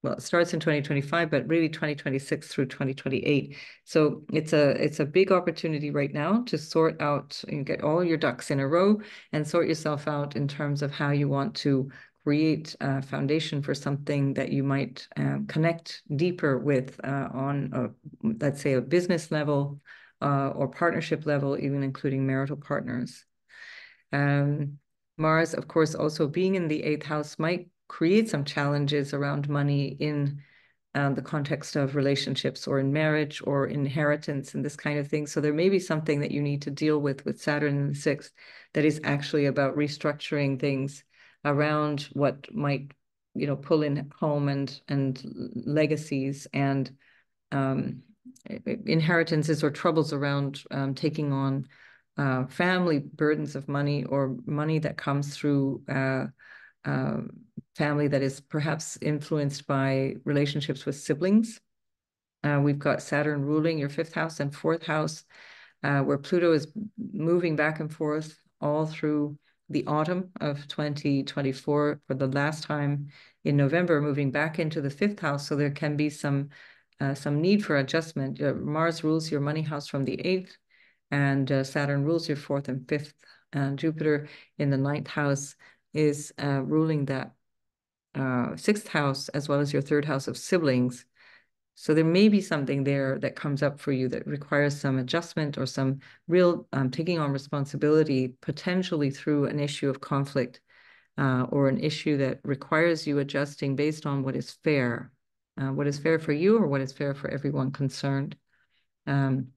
Well, it starts in 2025, but really 2026 through 2028. So it's a big opportunity right now to sort out and get all your ducks in a row and sort yourself out in terms of how you want to create a foundation for something that you might connect deeper with on, let's say, a business level or partnership level, even including marital partners. Mars, of course, also being in the 8th house might create some challenges around money in the context of relationships, or in marriage, or inheritance, and this kind of thing. So there may be something that you need to deal with Saturn in the 6th that is actually about restructuring things around what might, pull in home and legacies and inheritances, or troubles around taking on family burdens of money, or money that comes through family that is perhaps influenced by relationships with siblings. We've got Saturn ruling your 5th house and 4th house, where Pluto is moving back and forth all through the autumn of 2024 for the last time in November, moving back into the 5th house. So there can be some need for adjustment. Mars rules your money house from the 8th, and Saturn rules your 4th and 5th. And Jupiter in the 9th house is ruling that 6th house, as well as your 3rd house of siblings. So there may be something there that comes up for you that requires some adjustment or some real taking on responsibility, potentially through an issue of conflict or an issue that requires you adjusting based on what is fair for you or what is fair for everyone concerned. And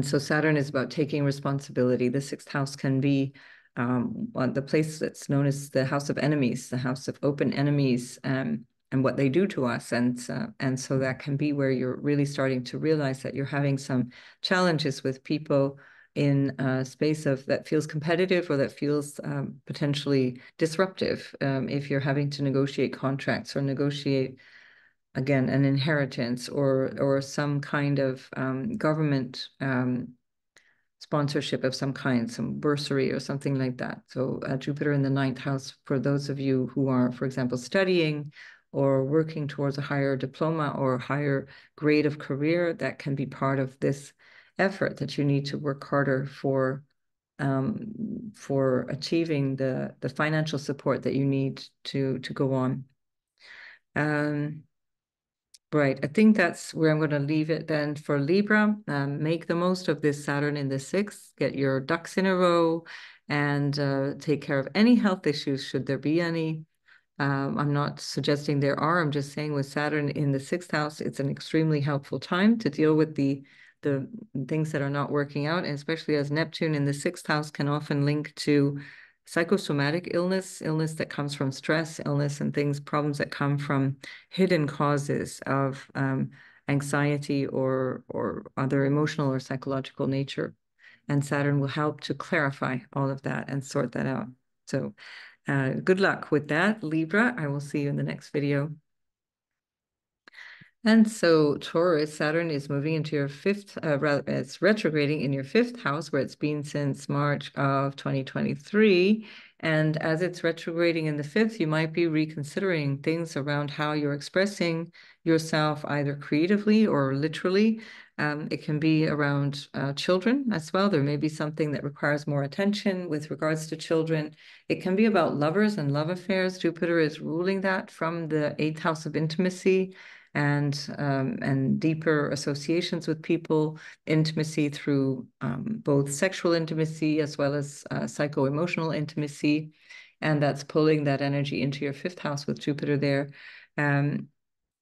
so Saturn is about taking responsibility. The sixth house can be the place that's known as the house of enemies, the house of open enemies, and what they do to us. And so that can be where you're really starting to realize that you're having some challenges with people in a space that feels competitive or that feels potentially disruptive. If you're having to negotiate contracts or negotiate, again, an inheritance or some kind of government sponsorship of some kind, some bursary or something like that. So Jupiter in the ninth house, for those of you who are, for example, studying or working towards a higher diploma or higher grade of career, that can be part of this effort that you need to work harder for achieving the financial support that you need to go on. Right. I think that's where I'm going to leave it then for Libra. Make the most of this Saturn in the sixth. Get your ducks in a row and take care of any health issues, should there be any. I'm not suggesting there are. I'm just saying with Saturn in the sixth house, it's an extremely helpful time to deal with the things that are not working out, and especially as Neptune in the sixth house can often link to psychosomatic illness that comes from stress, illness, and problems that come from hidden causes of anxiety or other emotional or psychological nature. And Saturn will help to clarify all of that and sort that out. So good luck with that, Libra. I will see you in the next video. And so Taurus, Saturn is moving into your fifth, rather, it's retrograding in your fifth house where it's been since March of 2023. And as it's retrograding in the fifth, you might be reconsidering things around how you're expressing yourself, either creatively or literally. It can be around children as well. There may be something that requires more attention with regards to children. It can be about lovers and love affairs. Jupiter is ruling that from the eighth house of intimacy and deeper associations with people, intimacy through both sexual intimacy as well as psycho-emotional intimacy. And that's pulling that energy into your fifth house with Jupiter there.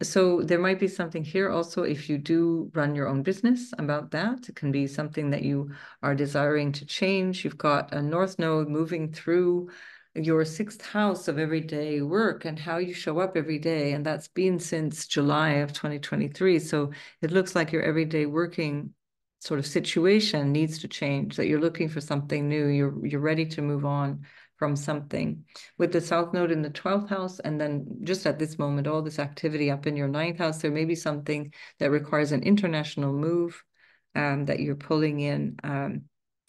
So there might be something here also if you do run your own business about that. It can be something that you are desiring to change. You've got a North Node moving through your sixth house of everyday work and how you show up every day. And that's been since July of 2023. So it looks like your everyday working sort of situation needs to change, that you're looking for something new. You're ready to move on from something. With the South Node in the 12th house, and then just at this moment, all this activity up in your 9th house, there may be something that requires an international move, that you're pulling in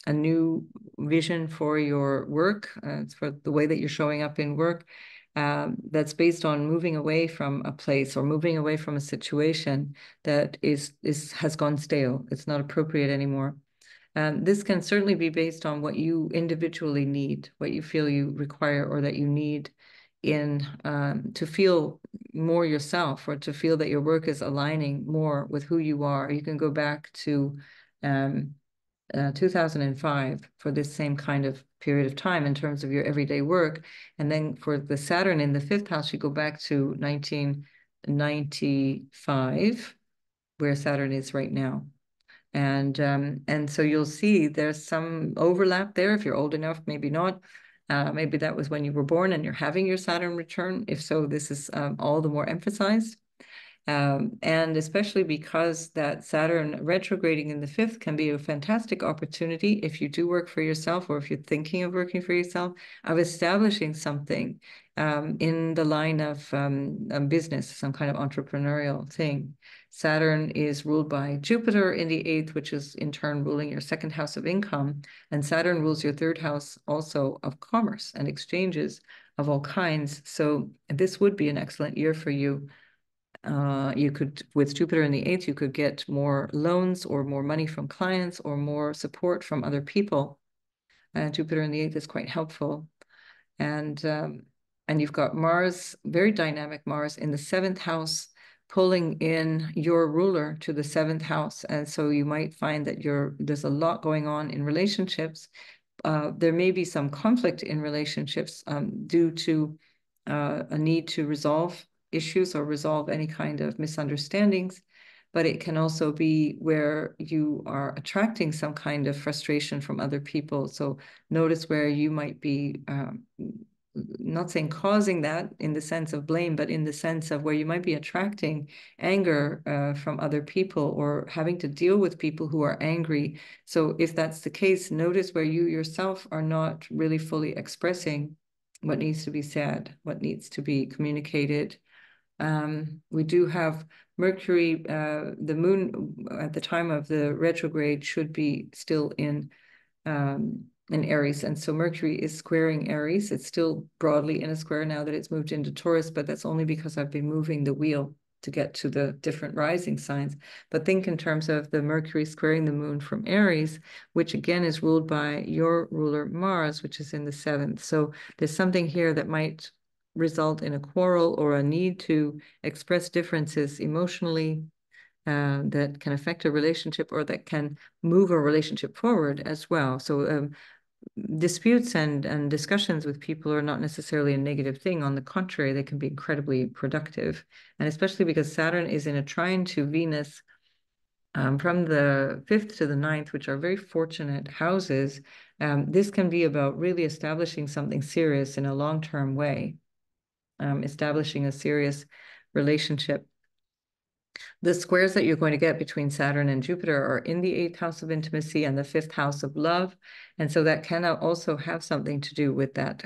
a new vision for your work, for the way that you're showing up in work, that's based on moving away from a place or moving away from a situation that has gone stale. It's not appropriate anymore. This can certainly be based on what you individually need, what you feel you require or that you need to feel more yourself, or to feel that your work is aligning more with who you are. You can go back to 2005 for this same kind of period of time in terms of your everyday work. And then for the Saturn in the fifth house, you go back to 1995, where Saturn is right now. And so you'll see there's some overlap there. If you're old enough, maybe not. Maybe that was when you were born and you're having your Saturn return. If so, this is all the more emphasized. And especially because that Saturn retrograding in the fifth can be a fantastic opportunity if you do work for yourself, or if you're thinking of working for yourself, of establishing something in the line of business, some kind of entrepreneurial thing. Saturn is ruled by Jupiter in the eighth, which is in turn ruling your second house of income. And Saturn rules your third house also of commerce and exchanges of all kinds. So this would be an excellent year for you. You could, with Jupiter in the eighth, you could get more loans or more money from clients or more support from other people. Jupiter in the eighth is quite helpful. And you've got Mars, very dynamic Mars in the seventh house, pulling in your ruler to the seventh house. And so you might find that there's a lot going on in relationships. There may be some conflict in relationships due to a need to resolve issues or resolve any kind of misunderstandings. But it can also be where you are attracting some kind of frustration from other people. So notice where you might be, not saying causing that in the sense of blame, but in the sense of where you might be attracting anger from other people or having to deal with people who are angry. So if that's the case, notice where you yourself are not really fully expressing what needs to be said, what needs to be communicated. We do have Mercury, the moon at the time of the retrograde should be still in Aries. And so Mercury is squaring Aries. It's still broadly in a square now that it's moved into Taurus, but that's only because I've been moving the wheel to get to the different rising signs. But think in terms of the Mercury squaring the moon from Aries, which again is ruled by your ruler Mars, which is in the seventh. So there's something here that might result in a quarrel or a need to express differences emotionally that can affect a relationship or that can move a relationship forward as well. So disputes and discussions with people are not necessarily a negative thing. On the contrary, they can be incredibly productive. And especially because Saturn is in a trine to Venus from the 5th to the 9th, which are very fortunate houses, this can be about really establishing something serious in a long-term way, establishing a serious relationship. The squares that you're going to get between Saturn and Jupiter are in the 8th house of intimacy and the 5th house of love. And so that can also have something to do with that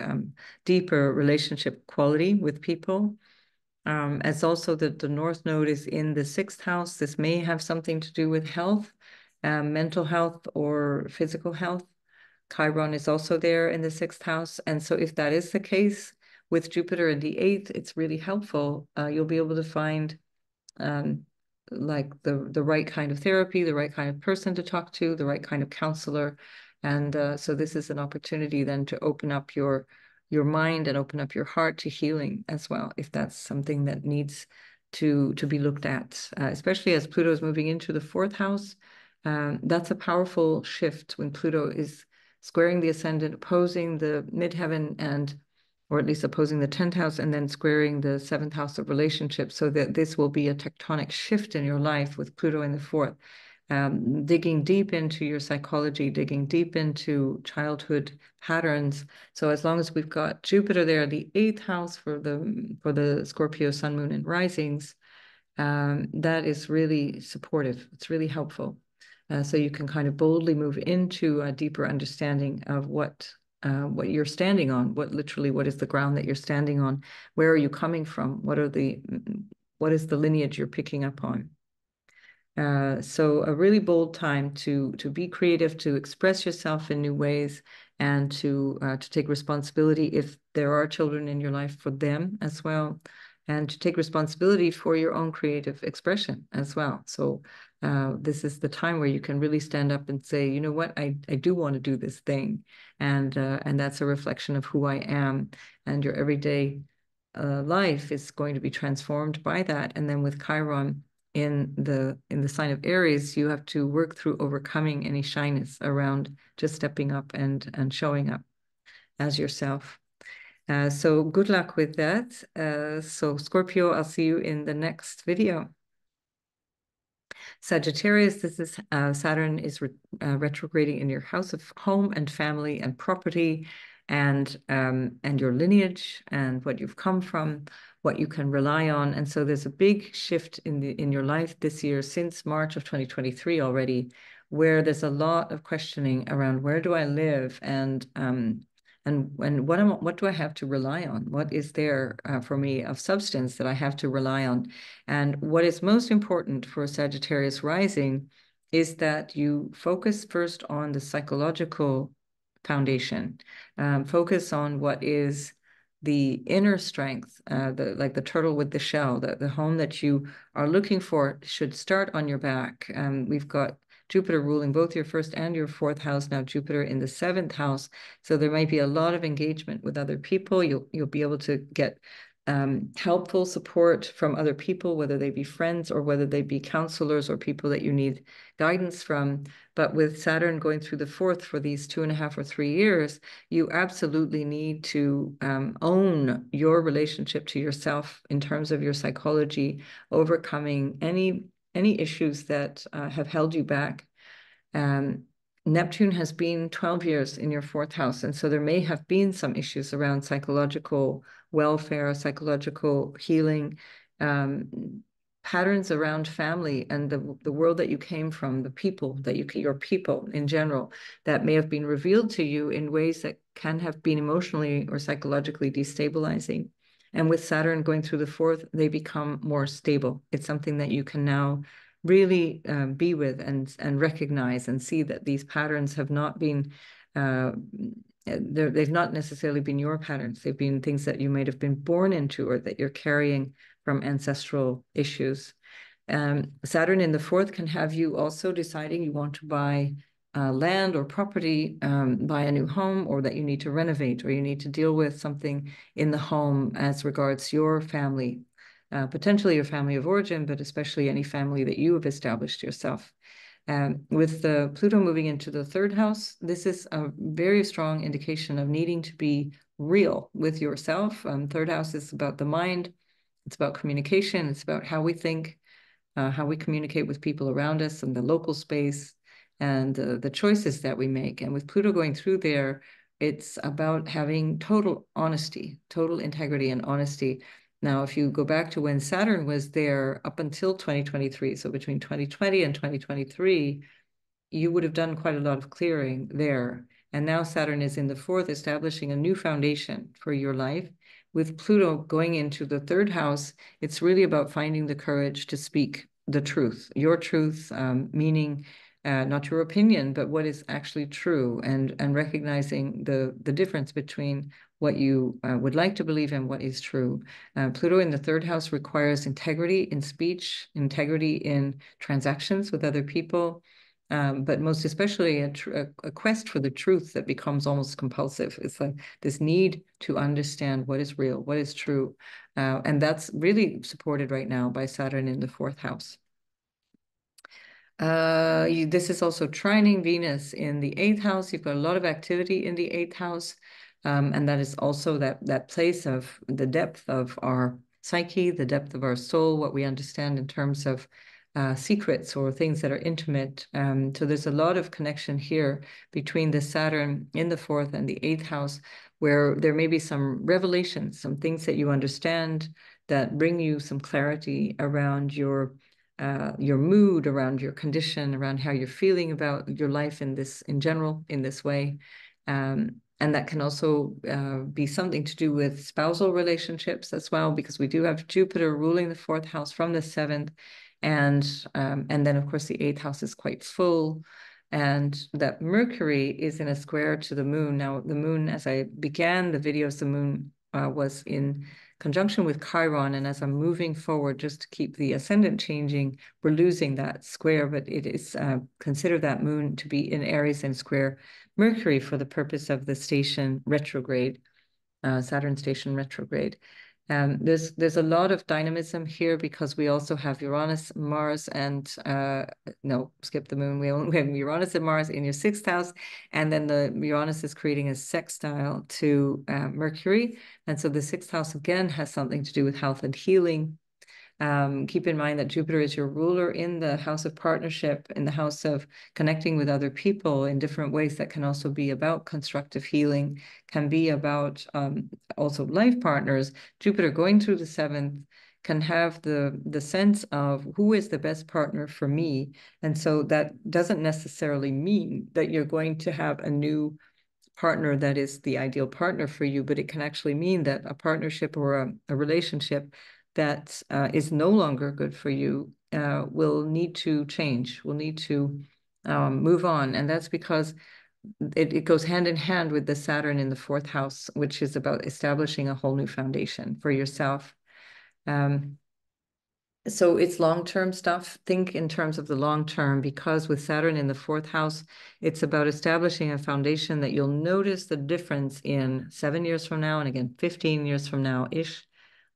deeper relationship quality with people. As also the North Node is in the 6th house. This may have something to do with health, mental health or physical health. Chiron is also there in the 6th house. And so if that is the case with Jupiter in the 8th, it's really helpful. You'll be able to find like the right kind of therapy, the right kind of person to talk to, the right kind of counselor. And so this is an opportunity then to open up your mind and open up your heart to healing as well, if that's something that needs to be looked at, especially as Pluto is moving into the 4th house. That's a powerful shift when Pluto is squaring the ascendant, opposing the midheaven or at least opposing the 10th house and then squaring the 7th house of relationships, so that this will be a tectonic shift in your life with Pluto in the 4th. Digging deep into your psychology, digging deep into childhood patterns. So as long as we've got Jupiter there, the 8th house for the Scorpio sun, moon, and risings, that is really supportive. It's really helpful. So you can kind of boldly move into a deeper understanding of what you're standing on, what is the ground that you're standing on, where are you coming from, what is the lineage you're picking up on. So a really bold time to be creative, to express yourself in new ways, and to take responsibility if there are children in your life, for them as well, and to take responsibility for your own creative expression as well. So this is the time where you can really stand up and say, you know what, I do want to do this thing, and that's a reflection of who I am, and your everyday life is going to be transformed by that. And then with Chiron in the sign of Aries, you have to work through overcoming any shyness around just stepping up and showing up as yourself. So good luck with that. So Scorpio, I'll see you in the next video. Sagittarius, this is Saturn is retrograding in your house of home and family and property, and your lineage and what you've come from, what you can rely on. And so there's a big shift in your life this year, since March of 2023 already, where there's a lot of questioning around where do I live, and what do I have to rely on? What is there for me of substance that I have to rely on? And what is most important for Sagittarius rising is that you focus first on the psychological foundation. Focus on what is the inner strength, like the turtle with the shell, the home that you are looking for should start on your back. We've got Jupiter ruling both your 1st and your 4th house, now Jupiter in the 7th house. So there might be a lot of engagement with other people. You'll be able to get helpful support from other people, whether they be friends or whether they be counselors or people that you need guidance from. But with Saturn going through the fourth for these 2.5 or 3 years, you absolutely need to own your relationship to yourself in terms of your psychology, overcoming any issues that have held you back. Neptune has been 12 years in your fourth house, and so there may have been some issues around psychological welfare, psychological healing, patterns around family and the world that you came from, the people that your people in general, that may have been revealed to you in ways that can have been emotionally or psychologically destabilizing. And with Saturn going through the fourth, they become more stable. It's something that you can now really be with and recognize and see that these patterns have not been they've not necessarily been your patterns. They've been things that you might have been born into or that you're carrying from ancestral issues. Saturn in the fourth can have you also deciding you want to buy land or property, buy a new home, or that you need to renovate, or you need to deal with something in the home as regards your family. Potentially your family of origin, but especially any family that you have established yourself. With the Pluto moving into the third house, this is a very strong indication of needing to be real with yourself. Third house is about the mind. It's about communication. It's about how we think, how we communicate with people around us and the local space and the choices that we make. And with Pluto going through there, it's about having total honesty, total integrity and honesty. Now, if you go back to when Saturn was there up until 2023, so between 2020 and 2023, you would have done quite a lot of clearing there. And now Saturn is in the fourth, establishing a new foundation for your life. With Pluto going into the third house, it's really about finding the courage to speak the truth, your truth, meaning not your opinion, but what is actually true, and recognizing the difference between what you would like to believe and what is true. Pluto in the third house requires integrity in speech, integrity in transactions with other people, but most especially a quest for the truth that becomes almost compulsive. It's like this need to understand what is real, what is true. And that's really supported right now by Saturn in the fourth house. This is also trining Venus in the eighth house. You've got a lot of activity in the eighth house. And that is also that place of the depth of our psyche, the depth of our soul, what we understand in terms of secrets or things that are intimate. So there's a lot of connection here between the Saturn in the fourth and the eighth house, where there may be some revelations, some things that you understand that bring you some clarity around your mood, around your condition, around how you're feeling about your life in general, in this way. And that can also be something to do with spousal relationships as well, because we do have Jupiter ruling the fourth house from the seventh. And then, of course, the eighth house is quite full. And that Mercury is in a square to the moon. Now, the moon, as I began the videos, the moon was in conjunction with Chiron. And as I'm moving forward, just to keep the ascendant changing, we're losing that square, but it is consider that moon to be in Aries and square Mercury for the purpose of the station retrograde, Saturn station retrograde. There's a lot of dynamism here because we also have Uranus, Mars, and no, skip the moon. We have Uranus and Mars in your sixth house, and then the Uranus is creating a sextile to Mercury, and so the sixth house again has something to do with health and healing. Keep in mind that Jupiter is your ruler in the house of partnership, in the house of connecting with other people in different ways that can also be about constructive healing, can be about also life partners. Jupiter going through the seventh can have the sense of who is the best partner for me. And so that doesn't necessarily mean that you're going to have a new partner that is the ideal partner for you, but it can actually mean that a partnership or a relationship that is no longer good for you will need to change, will need to move on. And that's because it goes hand in hand with the Saturn in the fourth house, which is about establishing a whole new foundation for yourself. So it's long-term stuff. Think in terms of the long term, because with Saturn in the fourth house, it's about establishing a foundation that you'll notice the difference in 7 years from now, and again, 15 years from now-ish,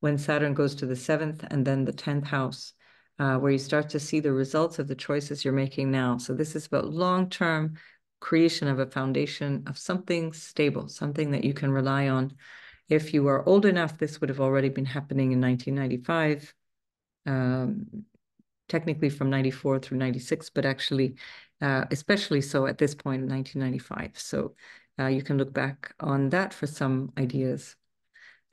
when Saturn goes to the 7th and then the 10th house, where you start to see the results of the choices you're making now. So this is about long-term creation of a foundation of something stable, something that you can rely on. If you are old enough, this would have already been happening in 1995, technically from 94 through 96, but actually, especially so at this point in 1995. So you can look back on that for some ideas.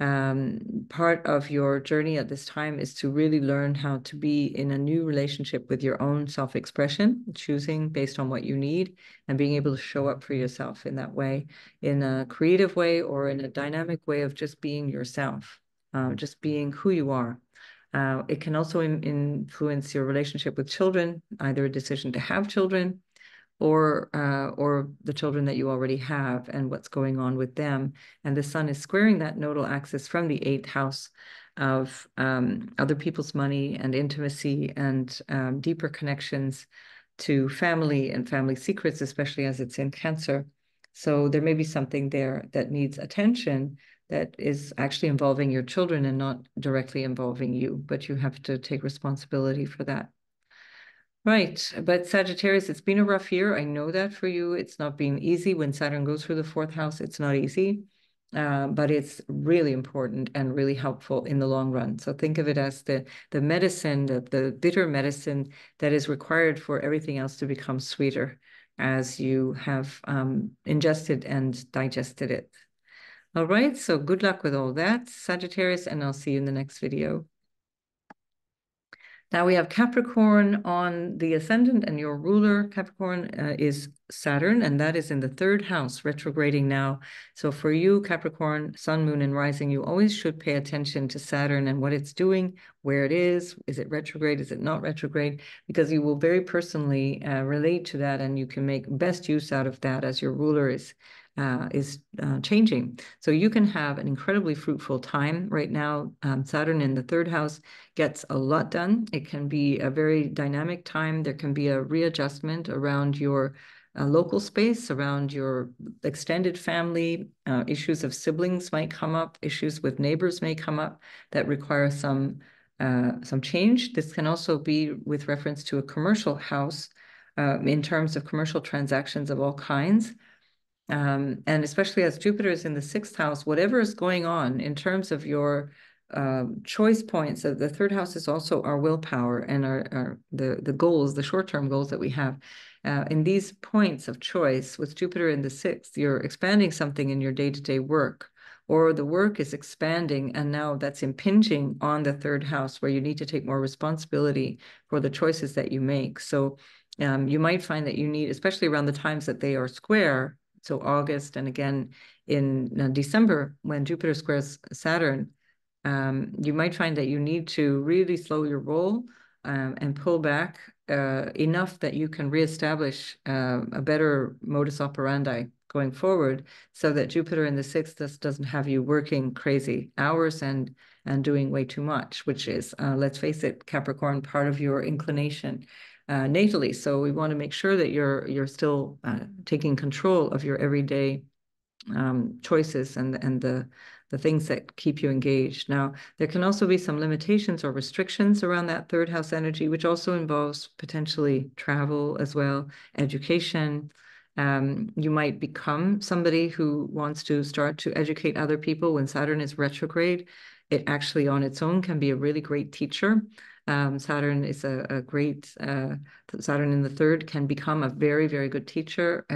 Part of your journey at this time is to really learn how to be in a new relationship with your own self-expression, choosing based on what you need and being able to show up for yourself in that way, in a creative way or in a dynamic way of just being yourself, just being who you are. It can also influence your relationship with children, either a decision to have children or the children that you already have and what's going on with them. And the sun is squaring that nodal axis from the 8th house of other people's money and intimacy and deeper connections to family and family secrets, especially as it's in Cancer. So there may be something there that needs attention that is actually involving your children and not directly involving you, but you have to take responsibility for that. Right, but Sagittarius, it's been a rough year. I know that for you. It's not been easy. When Saturn goes through the 4th house, it's not easy, but it's really important and really helpful in the long run. So think of it as the medicine, the bitter medicine that is required for everything else to become sweeter as you have ingested and digested it. All right, so good luck with all that, Sagittarius, and I'll see you in the next video. Now we have Capricorn on the ascendant, and your ruler, Capricorn, is Saturn, and that is in the 3rd house, retrograding now. So for you, Capricorn, sun, moon, and rising, you always should pay attention to Saturn and what it's doing, where it is it retrograde, is it not retrograde? Because you will very personally relate to that, and you can make best use out of that as your ruler is changing. So you can have an incredibly fruitful time right now. Saturn in the 3rd house gets a lot done. It can be a very dynamic time. There can be a readjustment around your local space, around your extended family. Issues of siblings might come up. Issues with neighbors may come up that require some change. This can also be with reference to a commercial house in terms of commercial transactions of all kinds. And especially as Jupiter is in the 6th house, whatever is going on in terms of your choice points, the 3rd house is also our willpower and the goals, the short-term goals that we have. In these points of choice, with Jupiter in the 6th, you're expanding something in your day-to-day work, or the work is expanding, and now that's impinging on the 3rd house, where you need to take more responsibility for the choices that you make. So you might find that you need, especially around the times that they are square, so August and again in December, when Jupiter squares Saturn, you might find that you need to really slow your roll and pull back enough that you can reestablish a better modus operandi going forward, so that Jupiter in the 6th doesn't have you working crazy hours and doing way too much, which is, let's face it, Capricorn, part of your inclination natally. So we want to make sure that you're still taking control of your everyday choices and the things that keep you engaged. Now, there can also be some limitations or restrictions around that 3rd house energy, which also involves potentially travel as well, education. You might become somebody who wants to start to educate other people. When Saturn is retrograde, it actually on its own can be a really great teacher. Saturn is a great, Saturn in the 3rd can become a very, very good teacher,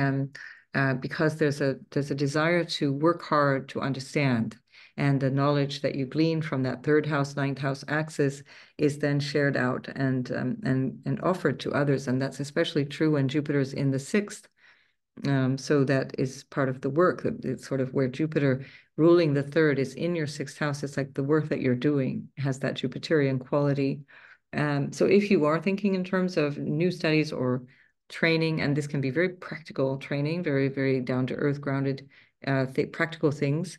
because there's a desire to work hard to understand, and the knowledge that you glean from that 3rd house, 9th house axis is then shared out and offered to others, and that's especially true when Jupiter's in the 6th. So that is part of the work. It's sort of where Jupiter ruling the 3rd is in your 6th house. It's like the work that you're doing has that Jupiterian quality. So if you are thinking in terms of new studies or training, and this can be very practical training, very, very down-to-earth, grounded, practical things,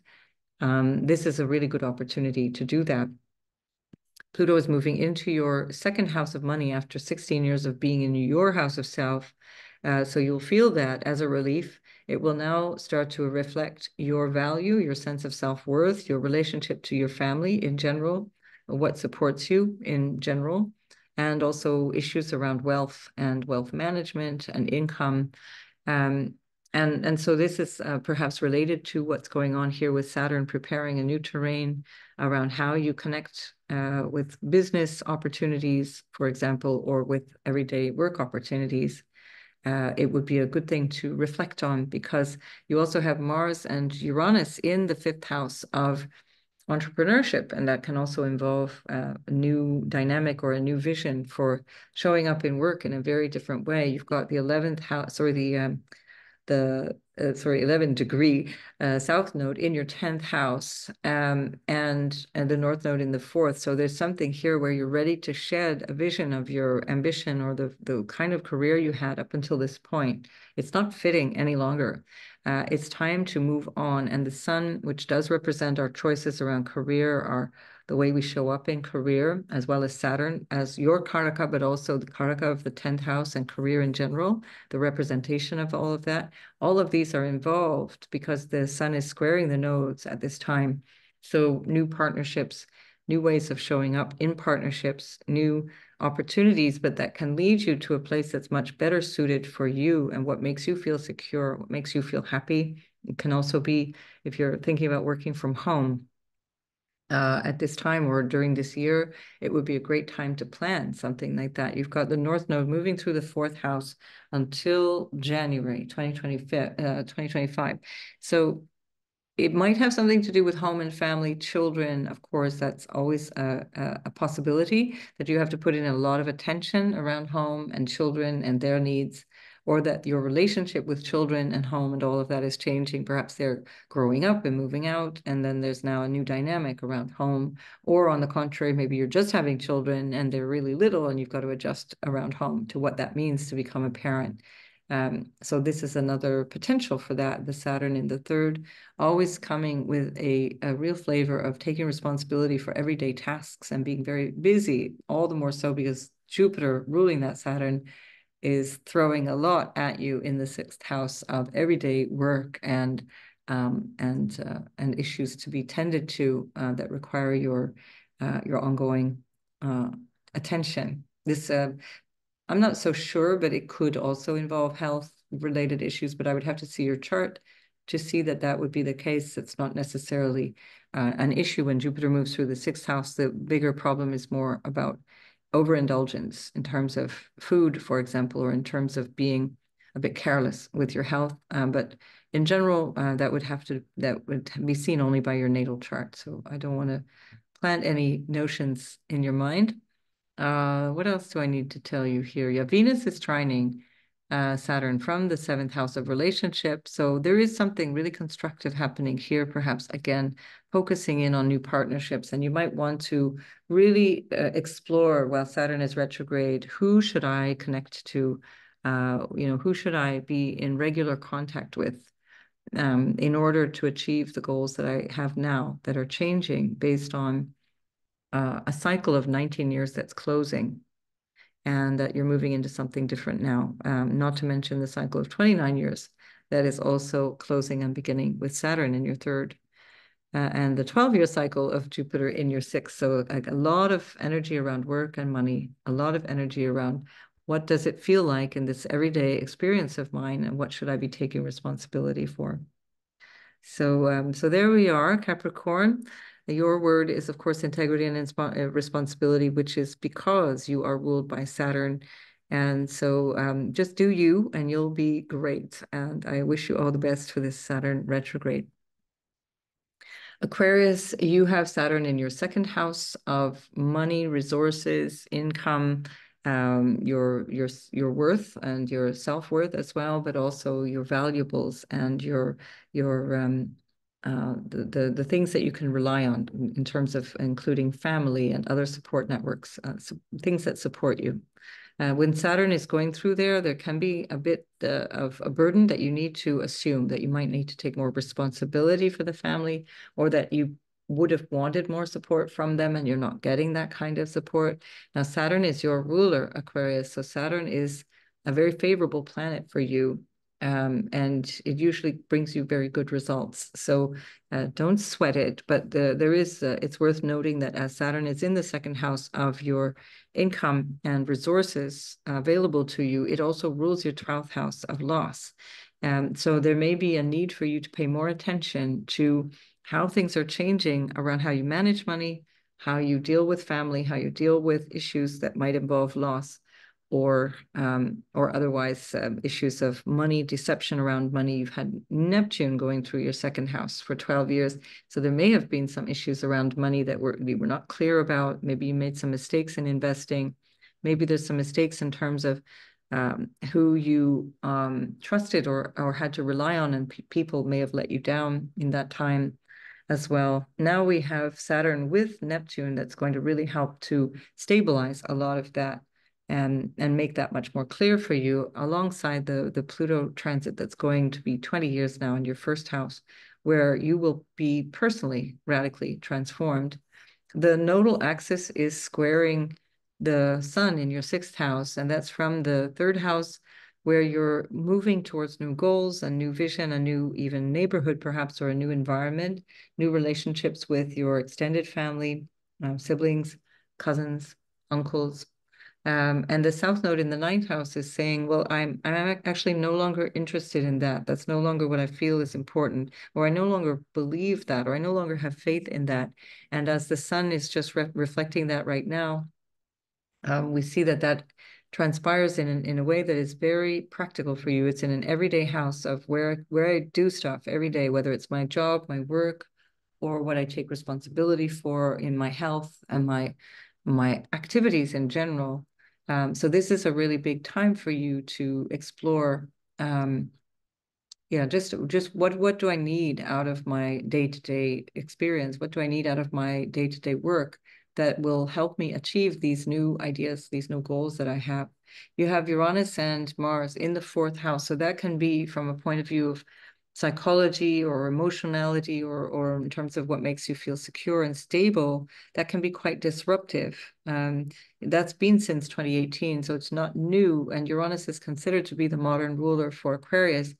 this is a really good opportunity to do that. Pluto is moving into your 2nd house of money after 16 years of being in your house of self. So you'll feel that as a relief. It will now start to reflect your value, your sense of self-worth, your relationship to your family in general, what supports you in general, and also issues around wealth and wealth management and income. And so this is perhaps related to what's going on here with Saturn preparing a new terrain around how you connect with business opportunities, for example, or with everyday work opportunities. It would be a good thing to reflect on, because you also have Mars and Uranus in the 5th house of entrepreneurship, and that can also involve a new dynamic or a new vision for showing up in work in a very different way. You've got the 11th house, or the 11 degree south node in your 10th house, and the north node in the 4th. So there's something here where you're ready to shed a vision of your ambition or the kind of career you had up until this point. It's not fitting any longer. It's time to move on. And the sun, which does represent our choices around career, the way we show up in career, as well as Saturn as your Karaka, but also the Karaka of the 10th house and career in general, the representation of all of that. All of these are involved because the sun is squaring the nodes at this time. So new partnerships, new ways of showing up in partnerships, new opportunities, but that can lead you to a place that's much better suited for you and what makes you feel secure, what makes you feel happy. It can also be, if you're thinking about working from home, at this time or during this year, it would be a great time to plan something like that. You've got the North Node moving through the 4th house until January 2025. So it might have something to do with home and family, children. Of course, that's always a possibility, that you have to put in a lot of attention around home and children and their needs, or that your relationship with children and home and all of that is changing. Perhaps they're growing up and moving out, and then there's now a new dynamic around home. Or on the contrary, maybe you're just having children and they're really little and you've got to adjust around home to what that means to become a parent. So this is another potential for that, the Saturn in the 3rd, always coming with a real flavor of taking responsibility for everyday tasks and being very busy, all the more so because Jupiter ruling that Saturn is throwing a lot at you in the 6th house of everyday work and issues to be tended to that require your ongoing attention. This I'm not so sure, but it could also involve health-related issues, but I would have to see your chart to see that that would be the case. It's not necessarily an issue when Jupiter moves through the 6th house. The bigger problem is more about overindulgence in terms of food, for example, or in terms of being a bit careless with your health. But in general, that would be seen only by your natal chart. So I don't want to plant any notions in your mind. What else do I need to tell you here? Yeah, Venus is trining Saturn from the 7th house of relationship. So there is something really constructive happening here, perhaps, again, focusing in on new partnerships. And you might want to really explore, while Saturn is retrograde, who should I connect to? Who should I be in regular contact with in order to achieve the goals that I have now that are changing based on a cycle of 19 years that's closing, and that you're moving into something different now, not to mention the cycle of 29 years that is also closing and beginning with Saturn in your 3rd, and the 12-year cycle of Jupiter in your 6th. So a lot of energy around work and money, a lot of energy around what does it feel like in this everyday experience of mine, and what should I be taking responsibility for? So there we are, Capricorn. Your word is, of course, integrity and responsibility, which is because you are ruled by Saturn. And so just do you, and you'll be great. And I wish you all the best for this Saturn retrograde. Aquarius, you have Saturn in your 2nd house of money, resources, income, your worth and your self-worth as well, but also your valuables and the things that you can rely on in terms of including family and other support networks, things that support you. When Saturn is going through there can be a bit of a burden that you need to assume, that you might need to take more responsibility for the family, or that you would have wanted more support from them and you're not getting that kind of support. Now, Saturn is your ruler, Aquarius. So Saturn is a very favorable planet for you and it usually brings you very good results. So don't sweat it, but it's worth noting that as Saturn is in the second house of your income and resources available to you, it also rules your 12th house of loss. So there may be a need for you to pay more attention to how things are changing around how you manage money, how you deal with family, how you deal with issues that might involve loss, or otherwise issues of money, deception around money. You've had Neptune going through your second house for 12 years. So there may have been some issues around money that we were not clear about. Maybe you made some mistakes in investing. Maybe there's some mistakes in terms of who you trusted or had to rely on, and people may have let you down in that time as well. Now we have Saturn with Neptune that's going to really help to stabilize a lot of that and make that much more clear for you, alongside the Pluto transit that's going to be 20 years now in your first house, where you will be personally radically transformed. The nodal axis is squaring the sun in your sixth house, and that's from the third house, where you're moving towards new goals, a new vision, a new even neighborhood perhaps, or a new environment, new relationships with your extended family, siblings, cousins, uncles. And the south node in the ninth house is saying, well, I'm actually no longer interested in that. That's no longer what I feel is important, or I no longer believe that, or I no longer have faith in that. And as the sun is just reflecting that right now, we see that transpires in a way that is very practical for you. It's in an everyday house of where I do stuff every day, whether it's my job, my work, or what I take responsibility for in my health and my activities in general. So this is a really big time for you to explore, just what do I need out of my day-to-day experience? What do I need out of my day-to-day work that will help me achieve these new ideas, these new goals that I have? You have Uranus and Mars in the fourth house. So that can be from a point of view of psychology or emotionality, or in terms of what makes you feel secure and stable. That can be quite disruptive. That's been since 2018, so it's not new. And Uranus is considered to be the modern ruler for Aquarius,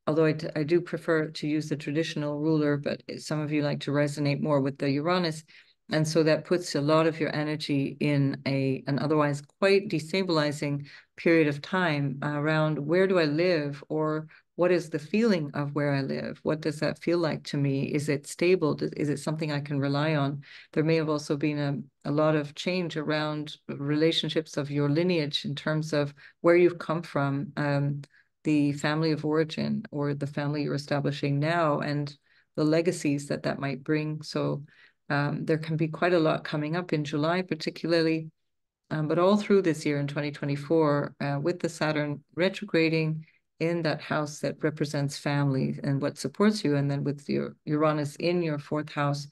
although I do prefer to use the traditional ruler, but some of you like to resonate more with the Uranus. And so that puts a lot of your energy in an otherwise quite destabilizing period of time around where do I live, or what is the feeling of where I live? What does that feel like to me? Is it stable? Is it something I can rely on? There may have also been a lot of change around relationships of your lineage in terms of where you've come from, the family of origin, or the family you're establishing now, and the legacies that might bring. So there can be quite a lot coming up in July, particularly, but all through this year in 2024, with the Saturn retrograding in that house that represents family and what supports you, and then with your Uranus in your fourth house.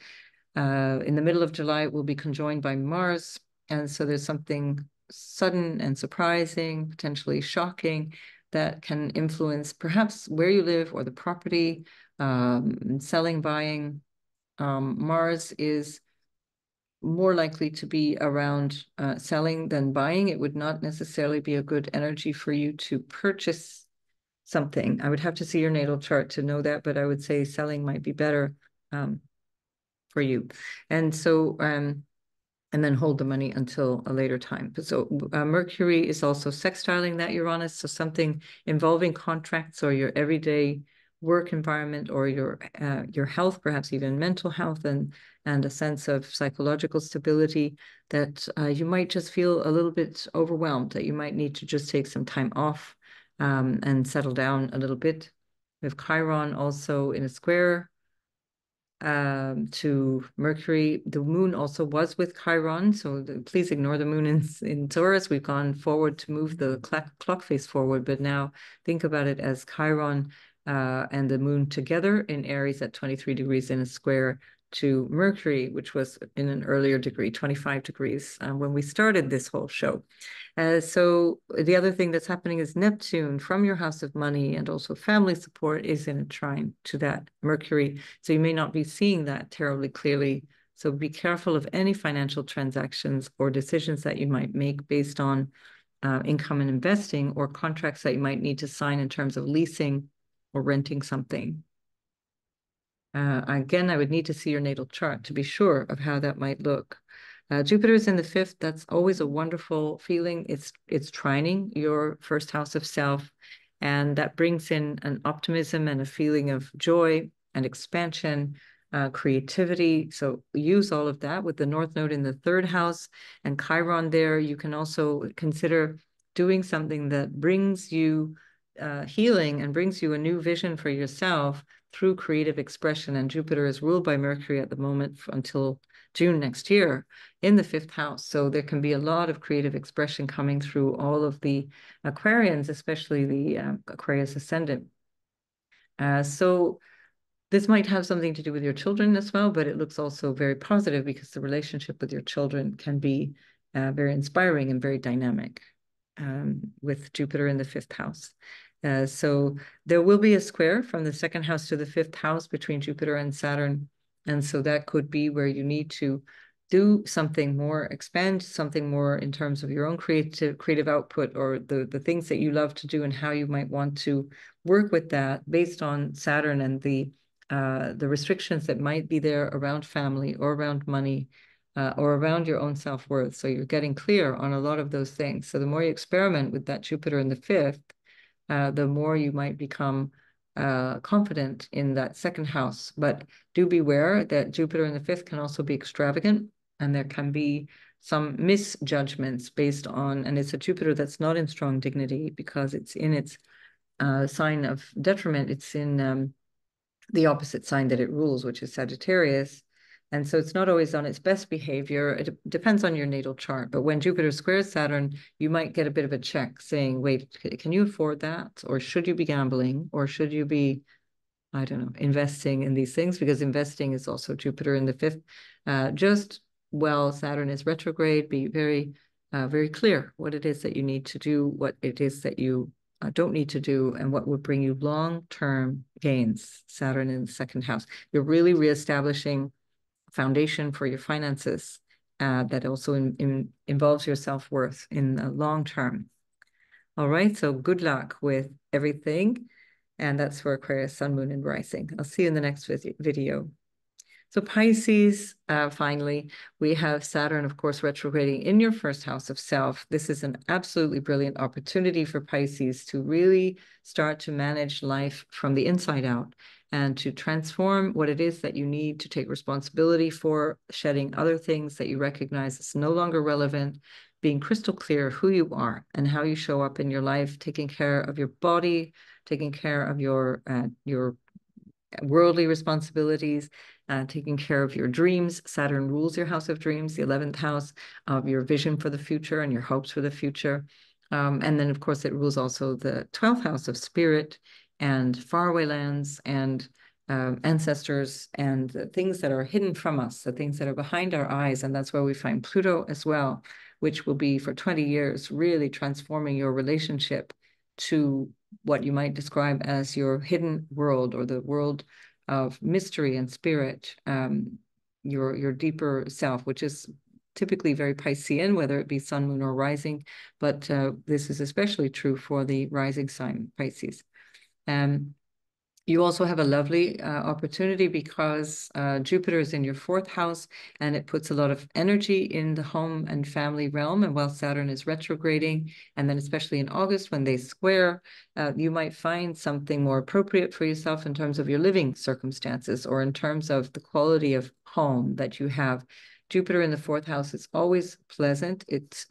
In the middle of July, it will be conjoined by Mars, and so there's something sudden and surprising, potentially shocking, that can influence perhaps where you live or the property, selling, buying. Mars is more likely to be around selling than buying. It would not necessarily be a good energy for you to purchase something. I would have to see your natal chart to know that, but I would say selling might be better for you. And so, and then hold the money until a later time. So Mercury is also sextiling that Uranus, so something involving contracts or your everyday work environment, or your health, perhaps even mental health, and a sense of psychological stability, that you might just feel a little bit overwhelmed, that you might need to just take some time off and settle down a little bit. We have Chiron also in a square to Mercury. The moon also was with Chiron, so please ignore the moon in Taurus. We've gone forward to move the clock face forward, but now think about it as Chiron and the moon together in Aries at 23 degrees in a square to Mercury, which was in an earlier degree, 25 degrees, when we started this whole show. So the other thing that's happening is Neptune from your house of money and also family support is in a trine to that Mercury. So you may not be seeing that terribly clearly. So be careful of any financial transactions or decisions that you might make based on income and investing, or contracts that you might need to sign in terms of leasing or renting something. Again, I would need to see your natal chart to be sure of how that might look. Jupiter is in the 5th. That's always a wonderful feeling. It's trining your first house of self, and that brings in an optimism and a feeling of joy and expansion, creativity. So use all of that with the North Node in the 3rd house and Chiron there. You can also consider doing something that brings you healing and brings you a new vision for yourself through creative expression. And Jupiter is ruled by Mercury at the moment until June next year in the 5th house. So there can be a lot of creative expression coming through all of the Aquarians, especially the Aquarius ascendant. So this might have something to do with your children as well, but it looks also very positive because the relationship with your children can be very inspiring and very dynamic with Jupiter in the 5th house. So there will be a square from the 2nd house to the 5th house between Jupiter and Saturn. And so that could be where you need to do something more, expand something more in terms of your own creative output, or the things that you love to do and how you might want to work with that based on Saturn and the restrictions that might be there around family or around money, or around your own self-worth. So you're getting clear on a lot of those things. So the more you experiment with that Jupiter in the 5th, the more you might become confident in that 2nd house. But do beware that Jupiter in the 5th can also be extravagant, and there can be some misjudgments based on, and it's a Jupiter that's not in strong dignity because it's in its sign of detriment. It's in the opposite sign that it rules, which is Sagittarius. And so it's not always on its best behavior. It depends on your natal chart. But when Jupiter squares Saturn, you might get a bit of a check saying, wait, can you afford that? Or should you be gambling? Or should you be, I don't know, investing in these things? Because investing is also Jupiter in the 5th. Just while Saturn is retrograde, be very, very clear what it is that you need to do, what it is that you don't need to do, and what would bring you long-term gains. Saturn in the 2nd house. You're really reestablishing foundation for your finances that also involves your self-worth in the long term. All right, so good luck with everything. And that's for Aquarius, Sun, Moon, and Rising. I'll see you in the next video. So Pisces, finally, we have Saturn, of course, retrograding in your 1st house of self. This is an absolutely brilliant opportunity for Pisces to really start to manage life from the inside out and to transform what it is that you need to take responsibility for, shedding other things that you recognize as no longer relevant, being crystal clear who you are and how you show up in your life, taking care of your body, taking care of your worldly responsibilities, taking care of your dreams. Saturn rules your house of dreams, the 11th house of your vision for the future and your hopes for the future. And then, of course, it rules also the 12th house of spirit and faraway lands and ancestors and the things that are hidden from us, the things that are behind our eyes. And that's where we find Pluto as well, which will be for 20 years, really transforming your relationship to what you might describe as your hidden world, or the world of mystery and spirit, your deeper self, which is typically very Piscean, whether it be Sun, Moon, or Rising. But this is especially true for the rising sign, Pisces. You also have a lovely opportunity because Jupiter is in your 4th house, and it puts a lot of energy in the home and family realm. And while Saturn is retrograding, and then especially in August when they square, you might find something more appropriate for yourself in terms of your living circumstances, or in terms of the quality of home that you have. Jupiter in the 4th house is always pleasant. It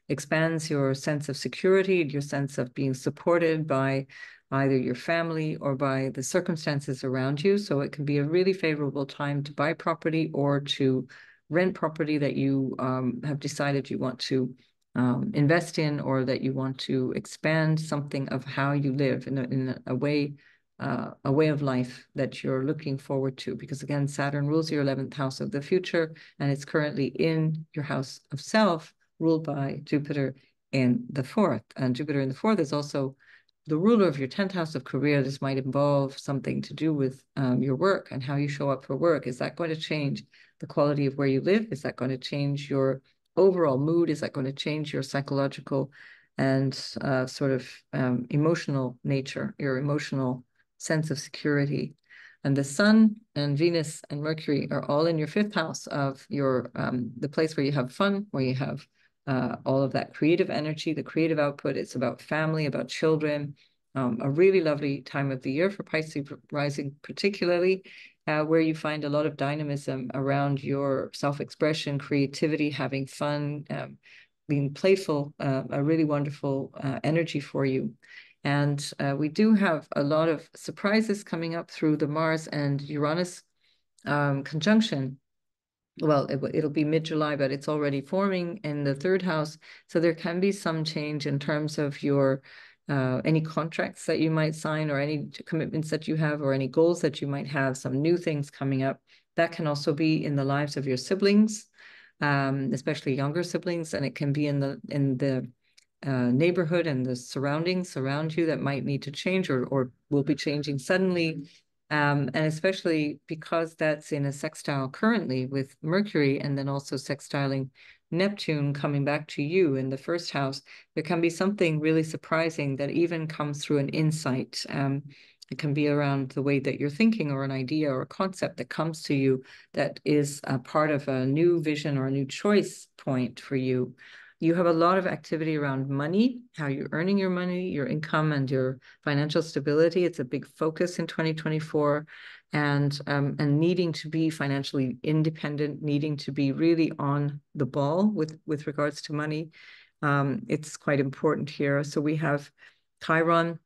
expands your sense of security, your sense of being supported by either your family or by the circumstances around you. So it can be a really favorable time to buy property or to rent property that you have decided you want to invest in, or that you want to expand something of how you live in a way of life that you're looking forward to. Because again, Saturn rules your 11th house of the future, and it's currently in your house of self, ruled by Jupiter in the 4th. And Jupiter in the 4th is also the ruler of your 10th house of career. This might involve something to do with your work and how you show up for work. Is that going to change the quality of where you live? Is that going to change your overall mood? Is that going to change your psychological and sort of emotional nature, your emotional sense of security? And the Sun and Venus and Mercury are all in your fifth house of your the place where you have fun, where you have all of that creative energy, the creative output. It's about family, about children. A really lovely time of the year for Pisces rising, particularly where you find a lot of dynamism around your self-expression, creativity, having fun, being playful, a really wonderful energy for you. And we do have a lot of surprises coming up through the Mars and Uranus conjunction. Well, it'll be mid-July, but it's already forming in the third house. So there can be some change in terms of your any contracts that you might sign, or any commitments that you have, or any goals that you might have, some new things coming up. That can also be in the lives of your siblings, especially younger siblings, and it can be in the neighborhood and the surroundings around you that might need to change, or will be changing suddenly. And especially because that's in a sextile currently with Mercury, and then also sextiling Neptune coming back to you in the first house, there can be something really surprising that even comes through an insight. It can be around the way that you're thinking, or an idea or a concept that comes to you that is a part of a new vision or a new choice point for you. You have a lot of activity around money, how you're earning your money, your income, and your financial stability. It's a big focus in 2024, and needing to be financially independent, needing to be really on the ball with regards to money. It's quite important here. So we have Chiron,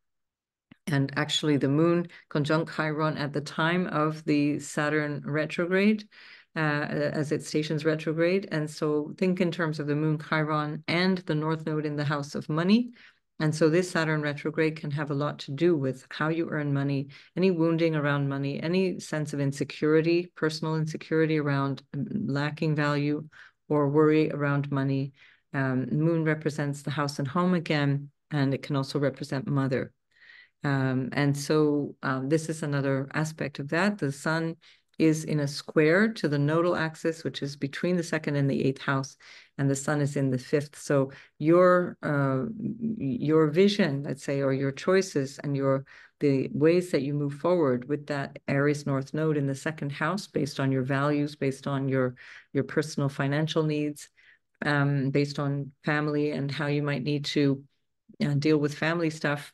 and actually the moon conjunct Chiron at the time of the Saturn retrograde, as it stations retrograde. And so think in terms of the moon Chiron and the North Node in the house of money. And so this Saturn retrograde can have a lot to do with how you earn money, any wounding around money, any sense of insecurity, personal insecurity around lacking value, or worry around money. Moon represents the house and home again, and it can also represent mother. And so this is another aspect of that. The Sun is in a square to the nodal axis, which is between the second and the eighth house, and the Sun is in the fifth. So your vision, let's say, or your choices and the ways that you move forward with that Aries North Node in the second house, based on your values, based on your personal financial needs, based on family and how you might need to deal with family stuff.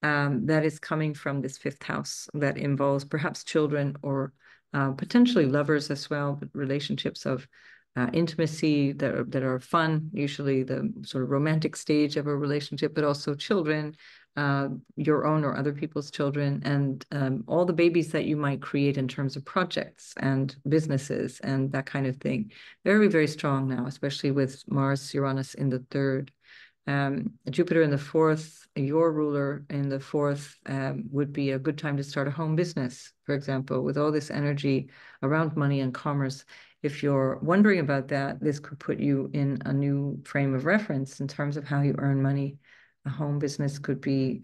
That is coming from this fifth house that involves perhaps children, or potentially lovers as well, but relationships of intimacy that are fun, usually the sort of romantic stage of a relationship, but also children, your own or other people's children, and all the babies that you might create in terms of projects and businesses and that kind of thing. Very, very strong now, especially with Mars, Uranus in the third. Jupiter in the fourth, your ruler in the fourth, would be a good time to start a home business, for example, with all this energy around money and commerce. If you're wondering about that, this could put you in a new frame of reference in terms of how you earn money. A home business could be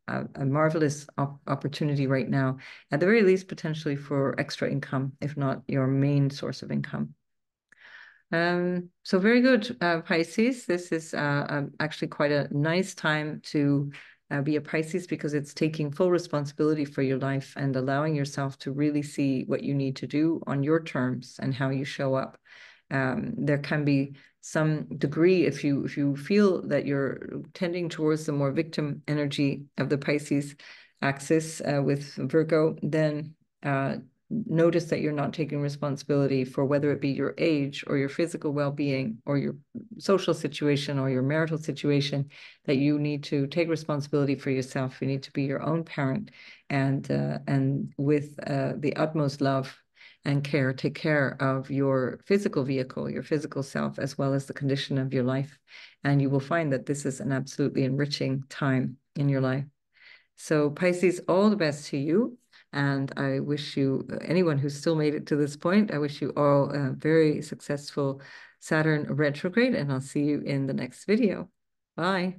a marvelous opportunity right now, at the very least, potentially for extra income, if not your main source of income. So very good, Pisces. This is actually quite a nice time to be a Pisces, because it's taking full responsibility for your life and allowing yourself to really see what you need to do on your terms and how you show up. There can be some degree, if you feel that you're tending towards the more victim energy of the Pisces axis with Virgo, then notice that you're not taking responsibility for whether it be your age or your physical well-being or your social situation or your marital situation, that you need to take responsibility for yourself. You need to be your own parent, and with the utmost love and care, take care of your physical vehicle, your physical self, as well as the condition of your life. And you will find that this is an absolutely enriching time in your life. So Pisces, all the best to you. And I wish you, anyone who's still made it to this point, I wish you all a very successful Saturn retrograde, and I'll see you in the next video. Bye.